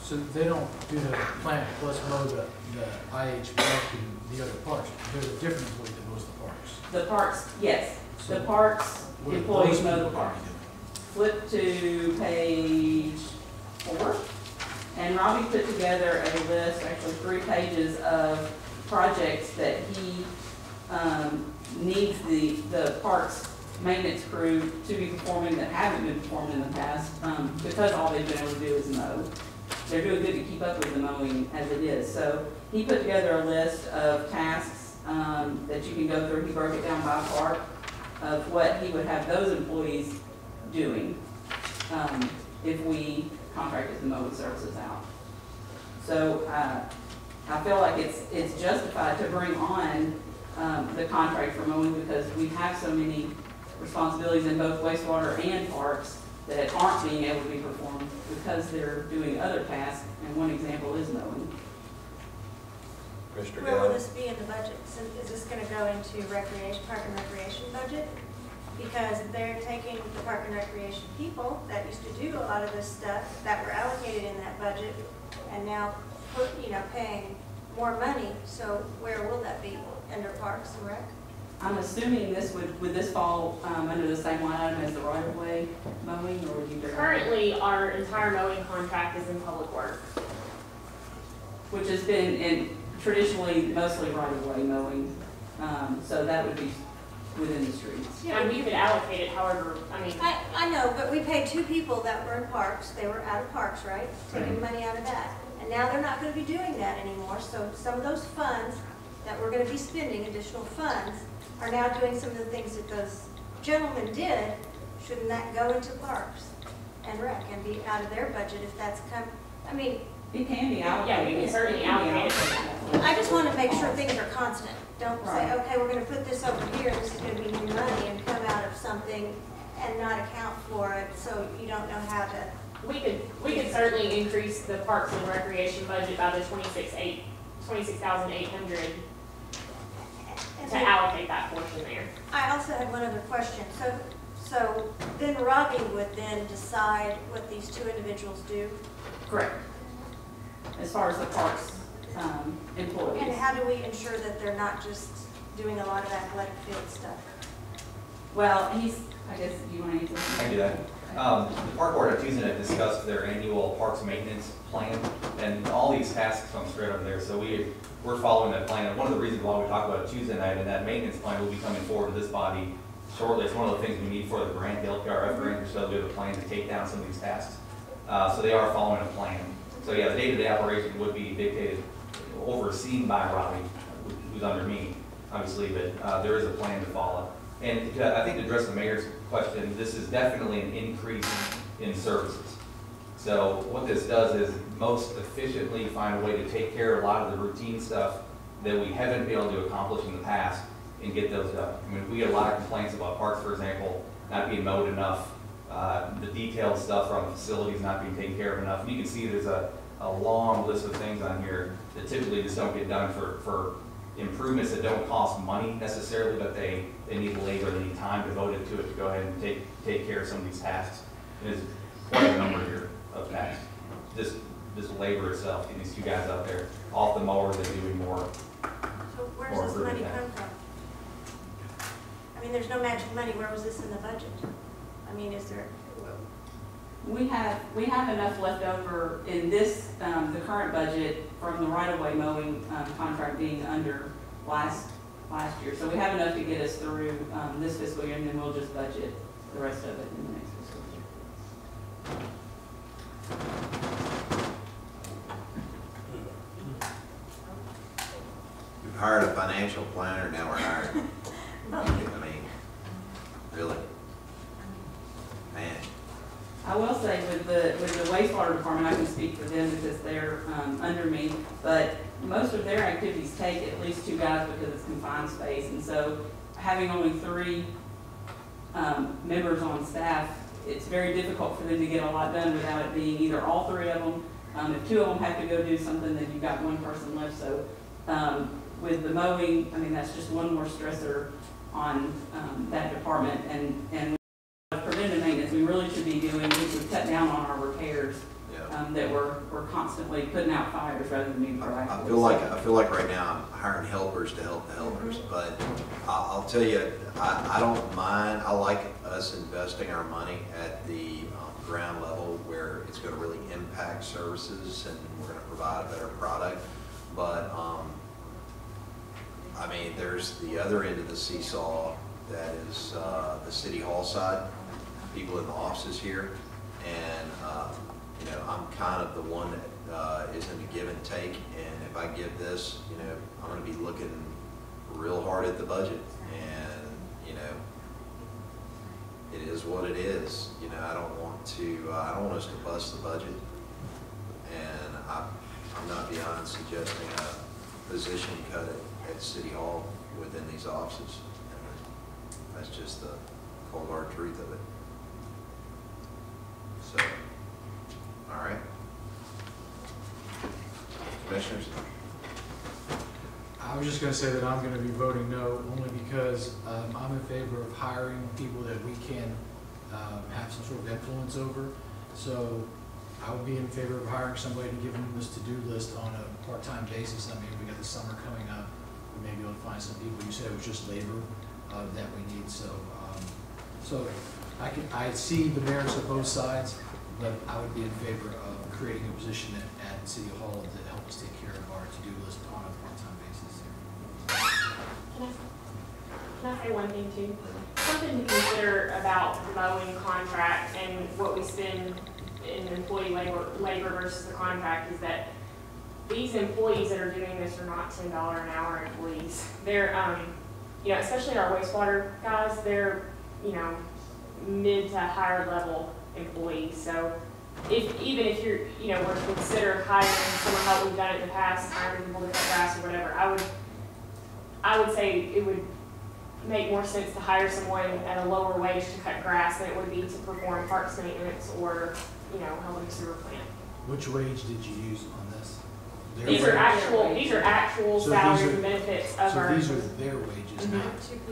So they don't do the plant plus mow the IH park and the other parks. They're a different employee than most of the parks. The parks, yes. So the parks what employees those mow the people park. do? Flip to page 4. And Robbie put together a list, actually 3 pages of projects that he needs the parks maintenance crew to be performing that haven't been performed in the past because all they've been able to do is mow. They're doing good to keep up with the mowing as it is. So he put together a list of tasks that you can go through. He broke it down by park of what he would have those employees doing if we contracted the mowing services out. So I feel like it's justified to bring on the contract for mowing because we have so many responsibilities in both wastewater and parks that aren't being able to be performed because they're doing other tasks, and one example is mowing. Mr. Where will this be in the budget? So is this going to go into park and recreation budget? Because they're taking the park and recreation people that used to do a lot of this stuff that were allocated in that budget and now paying more money. So where will that be? Under Parks and Rec? I'm assuming this would this fall under the same line item as the right-of-way mowing, or would you? Currently, our entire mowing contract is in public works. Which has been traditionally mostly right-of-way mowing, so that would be within the streets. Yeah, and we could allocate it however, I know, but we paid 2 people that were in parks. They were out of parks, right? Taking money out of that. And now they're not going to be doing that anymore. So some of those funds that we're going to be spending, additional funds, are now doing some of the things that those gentlemen did. Shouldn't that go into Parks and Rec and be out of their budget if that's it can be allocated. Yeah, we can certainly allocate it. I just want to make sure things are constant. Don't say, okay, we're going to put this over here, this is going to be new money, and come out of something and not account for it, so you don't know how to. We could certainly increase the Parks and Recreation budget by the $26,800 to allocate that portion there. I also had one other question. So then Robbie would then decide what these 2 individuals do? Correct. As far as the parks employees. And how do we ensure that they're not just doing a lot of athletic field stuff? Well, I guess, do you want to answer? I can do that. The park board on Tuesday night discussed their annual parks maintenance plan, and all these tasks come straight over there. So we're following that plan. And one of the reasons why we talk about it Tuesday night, and that maintenance plan will be coming forward to this body shortly. It's one of the things we need for the grant, the LPRF grant, so we have a plan to take down some of these tasks. So they are following a plan. So yeah, the day-to-day operation would be dictated, overseen by Robbie, who's under me, obviously, but there is a plan to follow. And I think to address the mayor's question, this is definitely an increase in services. So what this does is most efficiently find a way to take care of a lot of the routine stuff that we haven't been able to accomplish in the past and get those done. I mean, we get a lot of complaints about parks, for example, not being mowed enough, the detailed stuff around the facilities not being taken care of enough. And you can see there's a long list of things on here that typically just don't get done for improvements that don't cost money necessarily, but they need labor, they need time devoted to it to go ahead and take care of some of these tasks. And there's quite a number here of tasks. This labor itself, and these two guys out there off the mower, they're doing more. So where does this money come from? I mean, there's no magic money. Where was this in the budget? I mean, is there? We have enough left over in this, the current budget from the right-of-way mowing contract being under last year. So we have enough to get us through this fiscal year, and then we'll just budget the rest of it in the next fiscal year. We've hired a financial planner, now we're hiring. I mean, really, man. I will say with the wastewater department, I can speak for them because they're under me, but most of their activities take at least 2 guys because it's confined space. And so having only 3 members on staff, it's very difficult for them to get a lot done without it being either all 3 of them. If 2 of them have to go do something, then you've got 1 person left. So with the mowing, I mean, that's just one more stressor on that department. And preventive maintenance, we really should be doing, we should cut down on our repairs that we're constantly putting out fires rather than being proactive. I feel like right now I'm hiring helpers to help the helpers, but I'll tell you, I don't mind. I like us investing our money at the ground level where it's going to really impact services and we're going to provide a better product. But I mean, there's the other end of the seesaw that is the city hall side, people in the offices here, and you know, I'm kind of the one that is in the give and take, and if I give this, you know, I'm going to be looking real hard at the budget, and you know, it is what it is. You know, I don't want us to bust the budget, and I'm not beyond suggesting a position cut at City Hall within these offices. That's just the cold hard truth of it. So, all right. Commissioners? I was just going to say that I'm going to be voting no, only because I'm in favor of hiring people that we can have some sort of influence over. So I would be in favor of hiring somebody to give them this to-do list on a part-time basis. I mean, we got the summer coming up. We may be able to find some people. You said it was just labor that we need. So, I see the merits of both sides, but I would be in favor of creating a position at City Hall that help us take care of our to-do list on a part-time basis. Can I say one thing too? Something to consider about the mowing contract and what we spend in employee labor versus the contract is that these employees that are doing this are not $10 an hour employees. They're, you know, especially our wastewater guys, they're, you know, mid to higher level employees. So even if you're, you know, were to consider hiring someone how we've done it in the past, hiring people to cut grass or whatever, I would say it would make more sense to hire someone at a lower wage to cut grass than it would be to perform parks maintenance or, you know, help a sewer plant. Which wage did you use on this? These are actual salaries and benefits of our. So these are their wages, not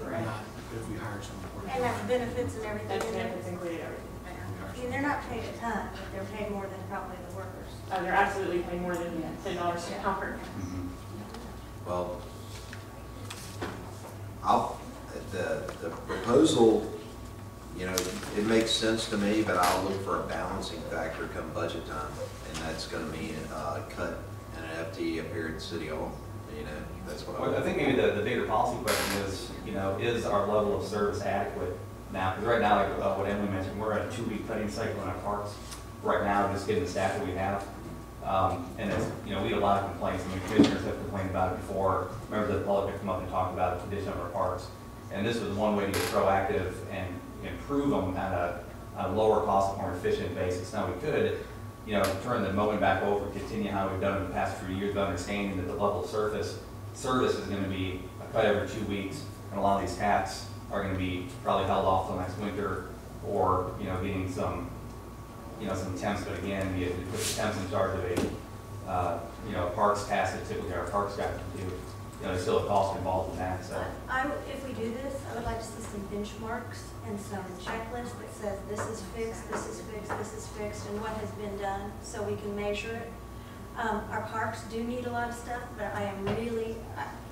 Correct. not if we hire someone. And that's benefits and everything. That's benefits included everything. I mean, they're not paid a ton, but they're paid more than probably the workers. Oh, they're absolutely paying more than $10 an hour. Well, the proposal you know, it makes sense to me, but I'll look for a balancing factor come budget time, and that's gonna mean a cut and an FTE up here at City Hall. You know, that's what Well, I think maybe the bigger policy question is, you know, is our level of service adequate now? Because right now, like what Emily mentioned, we're at a 2-week cutting cycle in our parks. Right now, just getting the staff that we have. And it's, you know, we get a lot of complaints. I mean, commissioners have complained about it before. Members of the public have come up and talked about the condition of our parks. And this was one way to get proactive and improve them at a lower cost, more efficient basis. Now we could, you know, turn the mowing back over, continue how we've done in the past few years, understanding that the level of service is going to be a cut every 2 weeks, and a lot of these tasks are going to be probably held off till next winter, or, you know, getting some, you know, some temps. But again, we put the temps in charge of a, you know, parks task that typically our parks guys do. You know, there's still a cost involved in that. So, if we do this, I would like to see some benchmarks and some checklists that says this is fixed, this is fixed, this is fixed, and what has been done, so we can measure it. Our parks do need a lot of stuff, but I am really,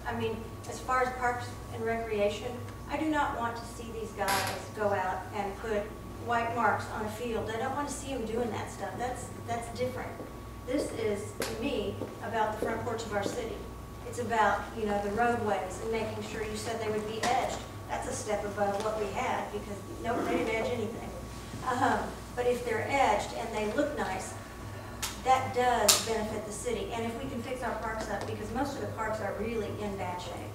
I mean, as far as parks and recreation, I do not want to see these guys go out and put white marks on a field. I don't want to see them doing that stuff. That's different. This is, to me, about the front porch of our city. It's about, you know, the roadways and making sure, you said they would be edged. That's a step above what we had, because nobody didn't edge anything. But if they're edged and they look nice, that does benefit the city. And if we can fix our parks up, because most of the parks are really in bad shape.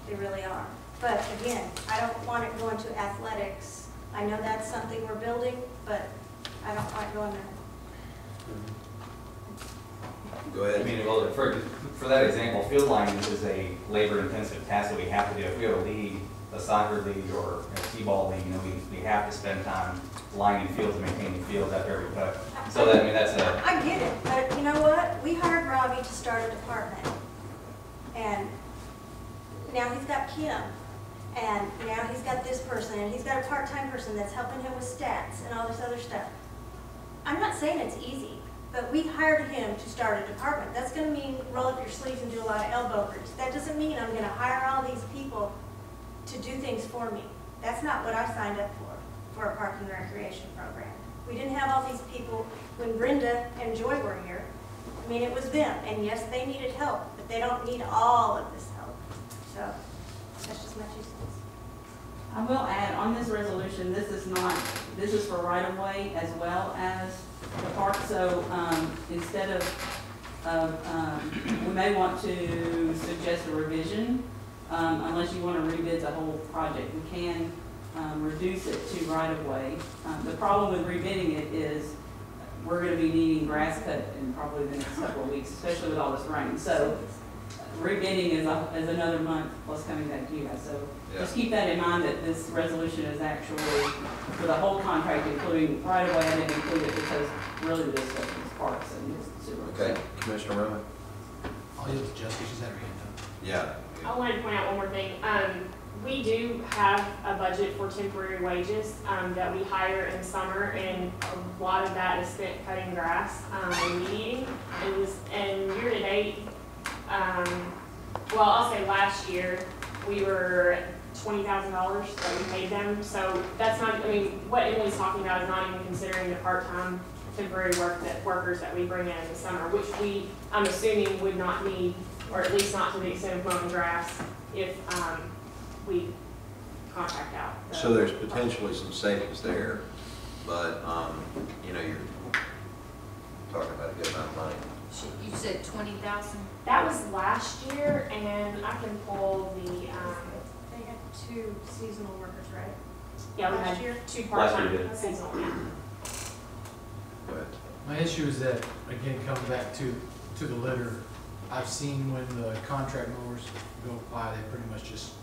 They really are. But again, I don't want it going to athletics. I know that's something we're building, but I don't want it going there. Go ahead. I mean, well, for that example, field lining is a labor-intensive task that we have to do. If we have a league, a soccer league, or a t-ball league, you know, we have to spend time lining fields and maintaining fields after every cut. So that, I mean, that's a. I get it, but you know what? We hired Robbie to start a department, and now he's got Kim, and now he's got this person, and he's got a part-time person that's helping him with stats and all this other stuff. I'm not saying it's easy, but we hired him to start a department. That's going to mean roll up your sleeves and do a lot of elbow grease. That doesn't mean I'm going to hire all these people to do things for me. That's not what I signed up for a park and recreation program. We didn't have all these people when Brenda and Joy were here. I mean, it was them, and yes, they needed help, but they don't need all of this help. So that's just my 2 cents. I will add, on this resolution, this is for right-of-way as well as the park. So instead of, we may want to suggest a revision, unless you want to rebid the whole project. We can reduce it to right-of-way. The problem with rebidding it is we're going to be needing grass cut in probably the next couple of weeks, especially with all this rain. So rebidding is another month plus coming back to you guys. So just keep that in mind, that this resolution is actually for the whole contract, including right-of-way. I didn't include it because really the discussion is parks and sewer. Okay, Commissioner Rowan? I'll yield to Jessica, she's had her hand up. Yeah. I wanted to point out one more thing. We do have a budget for temporary wages that we hire in summer, and a lot of that is spent cutting grass and weeding. And year to date, well, I'll say last year, we were $20,000 that we paid them. So that's not, I mean, what Emily's talking about is not even considering the part-time temporary workers that we bring in the summer, which I'm assuming would not need, or at least not to the extent of mowing grass, if we contract out. So there's potentially some savings there, but, you know, you're talking about a good amount of money. You said 20,000? That was last year, and I can pull the, They had 2 seasonal workers, right? yeah, we Last had year? 2 Last part-time year we did. seasonal. Go ahead. My issue is that, again, coming back to the litter, I've seen when the contract mowers go by, they pretty much just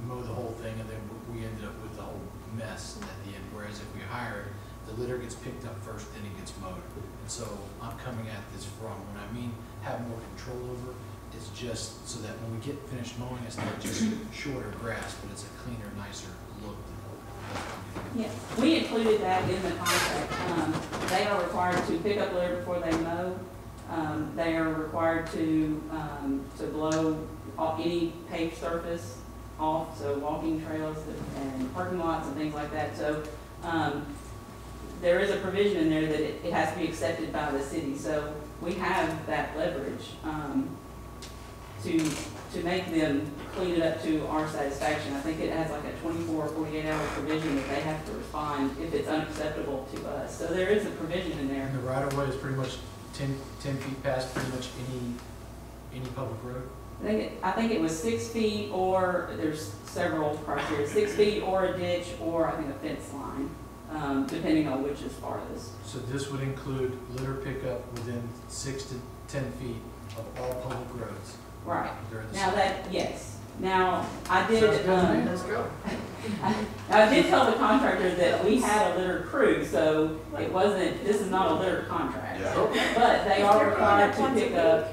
mow the whole thing, and then we ended up with the whole mess at the end. Whereas if we hire it, the litter gets picked up first, then it gets mowed. And so I'm coming at this from, when I mean have more control over, it's just so that when we get finished mowing, it's not just shorter grass, but it's a cleaner, nicer look. Yeah, we included that in the contract. They are required to pick up litter before they mow. They are required to blow off any paved surface off, so walking trails and parking lots and things like that. So there is a provision in there that it has to be accepted by the city, so we have that leverage, to make them clean it up to our satisfaction. I think it has like a 24 or 48 hour provision that they have to respond if it's unacceptable to us. So there is a provision in there. And the right of way is pretty much 10 feet past pretty much any public road? I think it was 6 feet, or there's several criteria, 6 feet or a ditch, or I think a fence line, depending on which is farthest. So this would include litter pickup within 6 to 10 feet of all public roads? Right. during the Now summer. that, yes. Now, I did, Sounds good to me. Let's go. I did tell the contractor that we had a litter crew, so it wasn't, this is not a litter contract. Yeah. But they are required to pick up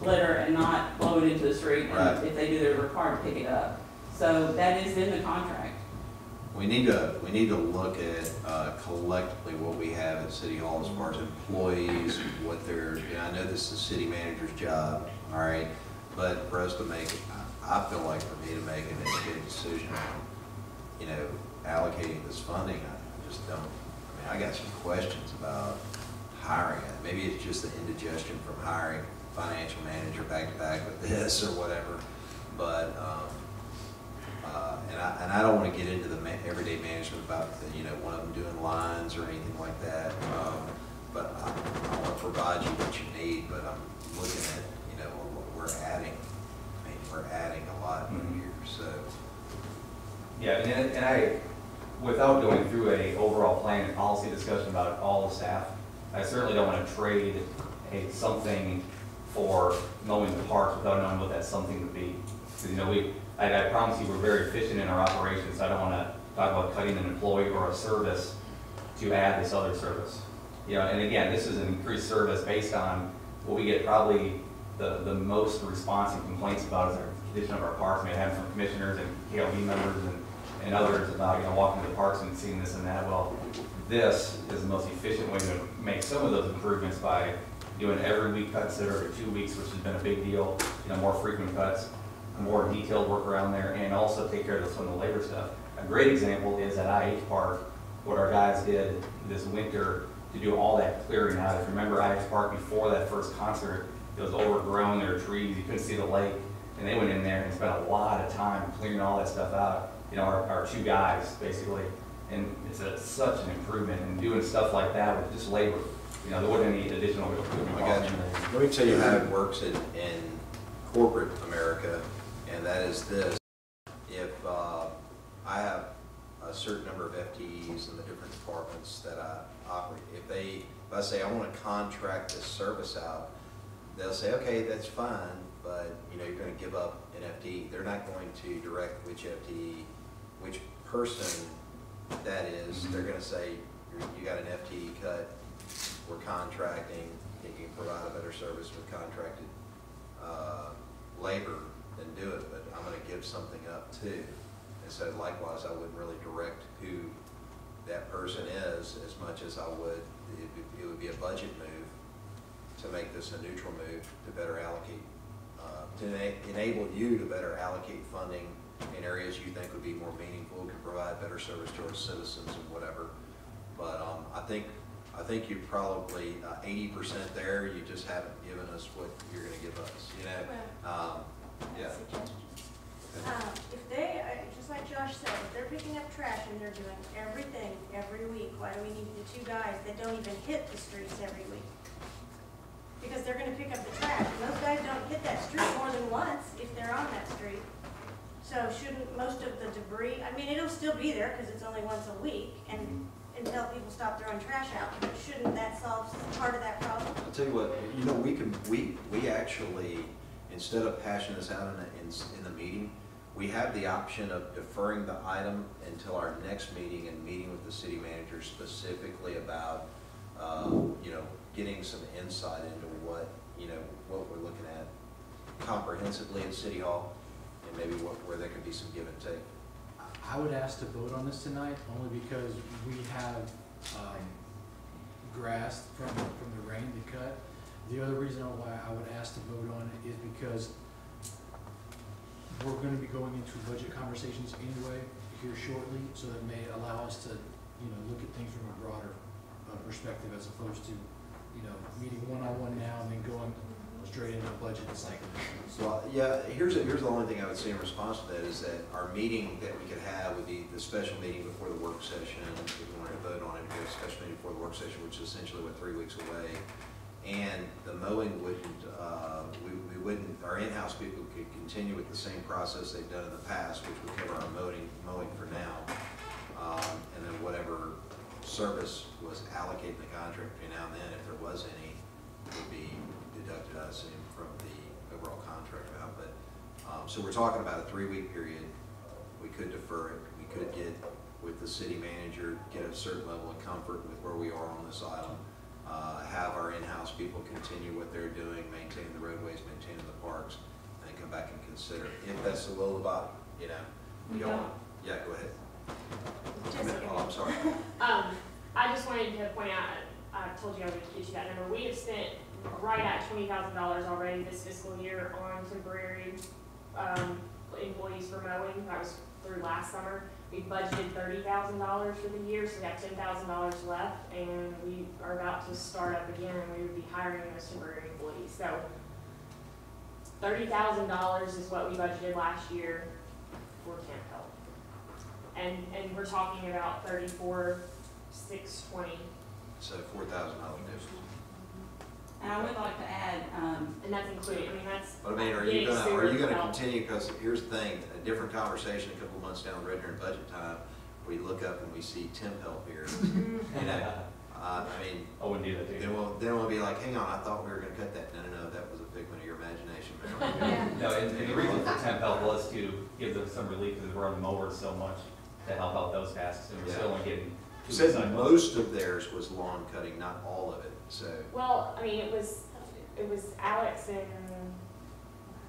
litter and not blow it into the street. Right. And if they do, they're required to pick it up. So that is in the contract. We need to look at collectively what we have at City Hall as far as employees, what they're, I know this is the city manager's job, all right? But for us to make, I feel like for me to make an educated decision on, allocating this funding, I just don't, I got some questions about hiring it. Maybe it's just the indigestion from hiring financial manager back to back with this or whatever. But, and I don't want to get into the everyday management about, one of them doing lines or anything like that. But I want to provide you what you need, but I'm looking at, what we're adding. We're adding a lot here, so. Yeah, and I, without going through a overall plan and policy discussion about all the staff, I certainly don't want to trade something for mowing the parks without knowing what that something would be. Because, I promise you we're very efficient in our operations. I don't want to talk about cutting an employee or a service to add this other service. And again, this is an increased service based on what we get probably the most response and complaints about is our condition of our parks. I have some commissioners and KLB members and others about, walking to the parks and seeing this and that. Well, this is the most efficient way to make some of those improvements by doing every week cuts that are every 2 weeks, which has been a big deal, more frequent cuts, more detailed work around there, and also take care of some of the labor stuff. A great example is at IH Park, what our guys did this winter to do all that clearing out. If you remember IH Park before that first concert, it was overgrown, there were trees, you couldn't see the lake, and they went in there and spent a lot of time clearing all that stuff out. Our two guys, basically, and it's such an improvement, and doing stuff like that with just labor. There wasn't any additional equipment. I got you. Let me tell you how it works in corporate America, and that is this. If I have a certain number of FTEs in the different departments that I operate, if I say I want to contract this service out, they'll say, okay, that's fine, but you're going to give up an FTE. They're not going to direct which FTE, which person that is. They're going to say, you got an FTE cut, we're contracting, you can provide a better service with contracted labor, then do it, but I'm going to give something up too. And so likewise, I wouldn't really direct who that person is as much as I would, it would be a budget move to make this a neutral move to better allocate, to enable you to better allocate funding in areas you think would be more meaningful, could provide better service to our citizens and whatever. But I think you're probably 80% there. You just haven't given us what you're going to give us. Yeah. If they, just like Josh said, if they're picking up trash and they're doing everything every week, why do we need the two guys that don't even hit the streets every week? Because they're going to pick up the trash, and those guys don't hit that street more than once if they're on that street. So shouldn't most of the debris, it'll still be there because it's only once a week, and until people stop throwing trash out, but shouldn't that solve part of that problem? I'll tell you what, we actually, instead of hashing this out in the meeting, we have the option of deferring the item until our next meeting and meeting with the city manager specifically about, getting some insight into what we're looking at comprehensively at City Hall, and maybe where there could be some give and take. I would ask to vote on this tonight only because we have grass from the rain to cut. The other reason why I would ask to vote on it is because we're going to be going into budget conversations anyway here shortly, so that may allow us to you know, look at things from a broader perspective as opposed to, you know, meeting one-on-one now and then going straight into the budget the second. Well, yeah, here's the only thing I would say in response to that is that our meeting that we could have would be the special meeting before the work session. If we wanted to vote on it, we have a special meeting before the work session, which is essentially, 3 weeks away. And the mowing wouldn't, we wouldn't, our in-house people could continue with the same process they've done in the past, which would cover our mowing for now. And then whatever service was allocated in the contract between now and then, if there was any, would be deducted, I assume, from the overall contract amount. But, so we're talking about a 3-week period. We could defer it. We could get with the city manager, get a certain level of comfort with where we are on this item. Have our in-house people continue what they're doing, maintain the roadways, maintaining the parks, and come back and consider if that's the will of the body, you know. We don't want, yeah, go ahead. Oh, I'm sorry. I just wanted to point out, I told you I would get you that number. We have spent right at $20,000 already this fiscal year on temporary employees for mowing. That was through last summer. We budgeted $30,000 for the year, so we have $10,000 left, and we are about to start up again, and we would be hiring those temporary employees. So $30,000 is what we budgeted last year for camp help, and we're talking about $34,620. So $4,000 difference. And I would like to add, and that's including, I mean, that's. But I mean, are you gonna continue, because here's the thing, a different conversation a couple months down the road during budget time, we look up and we see temp help here, you know, I mean. I wouldn't do that too. Then we'll be like, hang on, I thought we were gonna cut that. No, that was a figment of your imagination. No, and the reason for temp help was to give them some relief because we're on the mowers so much to help out those tasks, and we're still only getting. Said most of theirs was lawn cutting, not all of it, so. Well, I mean, it was Alex and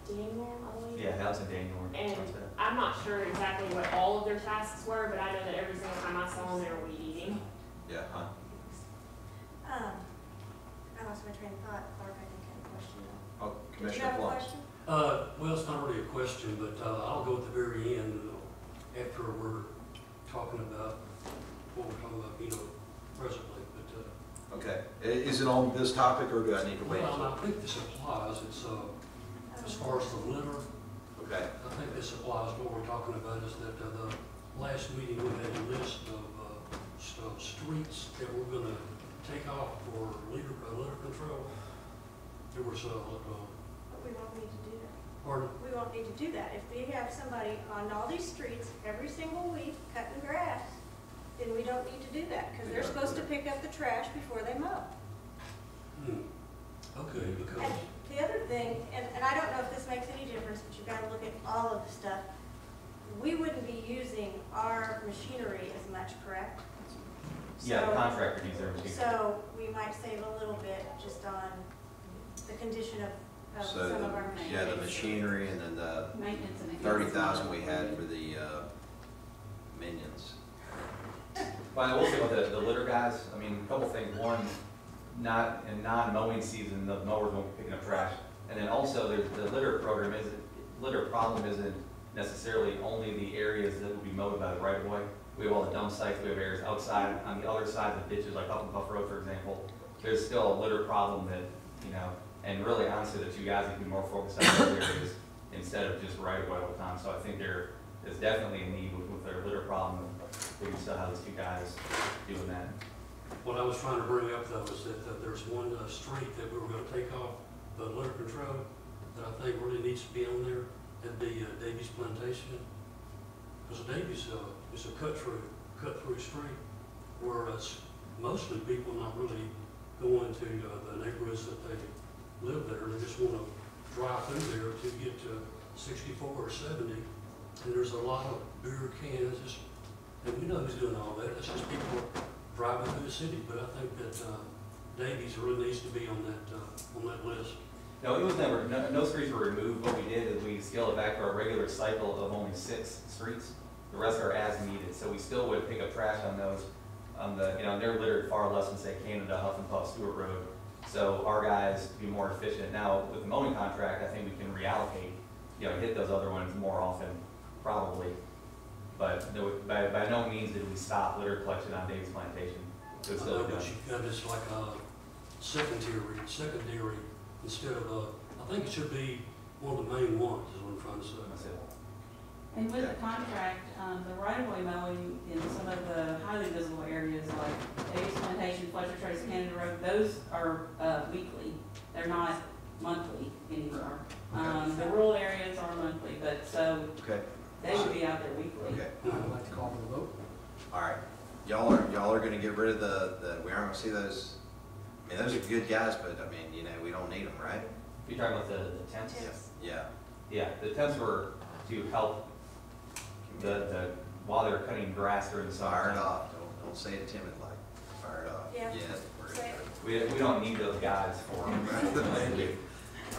Daniel, I believe. Yeah, Alex and Daniel. And I'm not sure exactly what all of their tasks were, but I know that every single time I saw them, they were weed eating. Yeah, huh? I lost my train of thought. Clark, I think had a question. Oh, Did you Commissioner have a Plum. question? Well, it's not really a question, but I'll go at the very end after we're talking about what we're talking about, you know, presently. But Okay, is it on this topic, or do I need to wait? well, I think this applies. It's as far as the litter. Okay. I think this applies. What we're talking about is that the last meeting we had a list of streets that we're going to take off for litter control. There was But we won't need to do that. pardon? We won't need to do that. If we have somebody on all these streets every single week cutting grass, then we don't need to do that, because they're supposed to pick up the trash before they mow. Okay, because. And the other thing, and I don't know if this makes any difference, but you've got to look at all of the stuff. We wouldn't be using our machinery as much, correct? Yeah, the So- contractor needs their machinery. So we might save a little bit just on the condition of So, some of our machinery. yeah, the machinery, and then the maintenance and. 30,000 we had for the minions. But I will say about the litter guys, I mean, a couple things. One, not in non-mowing season, the mowers won't be picking up trash. And then also, the litter problem isn't necessarily only the areas that will be mowed by the right of way. We have all the dump sites, we have areas outside, on the other side of the ditches, like Huff and Puff Road, for example. There's still a litter problem that, you know, and really honestly, the two guys need to be more focused on those areas instead of just right of way all the time. So I think there is definitely a need with their litter problem. We can still have those two guys doing that. What I was trying to bring up though is that there's one street that we were going to take off the litter control that I think really needs to be on there. That'd be Davies Plantation. Because Davies is a cut through street, whereas mostly people not really going to the neighborhoods that they live there. They just want to drive through there to get to 64 or 70. And there's a lot of beer cans, and we know who's doing all that. It's just people driving through the city. But I think that Davies really needs to be on that list. No, it was never, no streets were removed. What we did is we scaled it back to our regular cycle of only 6 streets. The rest are as needed. So we still would pick up trash on those. They're littered far less than, say, Canada, Huff and Puff, Stewart Road. So our guys be more efficient. Now, with the mowing contract, I think we can reallocate, hit those other ones more often, probably. But by no means did we stop litter collection on Davis Plantation. It was still But done. you got this like a secondary, instead of I think it should be one of the main ones, is what I'm trying to say. And with the contract, the right-of-way mowing in some of the highly visible areas like Davis Plantation, Fletcher Trace, Canada Road, those are weekly. They're not monthly anymore. The rural areas are monthly, but so Okay. they should be out there weekly. Okay. I'd like to call for the vote. All right. Y'all are gonna get rid of we aren't gonna see those. I mean, those are good guys, but I mean, you know, we don't need them, right? You're talking about the tents? Yeah. Yeah, the tents were to help while they were cutting grass during the summer. Fire it off. Don't say it timid like. Fire it off. Yeah. We're Say gonna- We don't need those guys for them. Thank you.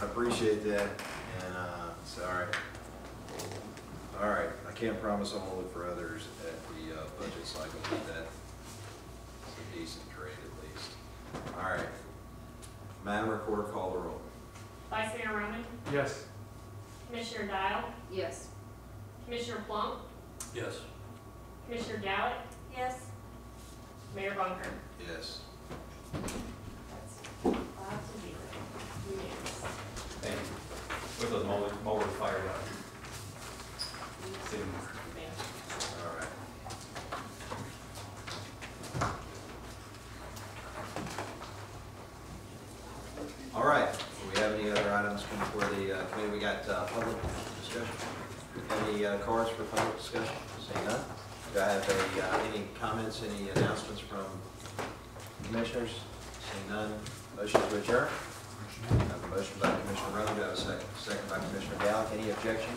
I appreciate that, and, sorry. All right, I can't promise I won't look for others at the, budget cycle, but that's a decent trade at least. All right. Madam Recorder, call the roll. Vice Mayor Roman, Yes. Commissioner Dial, Yes. Commissioner Plump, Yes. Commissioner Gallick, Yes. Mayor Bunker. Yes. That's 5-0. Unanimous. Thank you. With those mowers fired up. Soon. All right. All right, do we have any other items come before the committee? We got public discussion. Any cards for public discussion? Seeing none. Do I have any comments, any announcements from commissioners? Seeing none. Motion to adjourn? I have a motion by Commissioner Rowe. Do I have a second? Second by Commissioner Gallick. Any objection?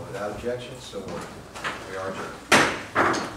Without objection, so ordered. We are adjourned.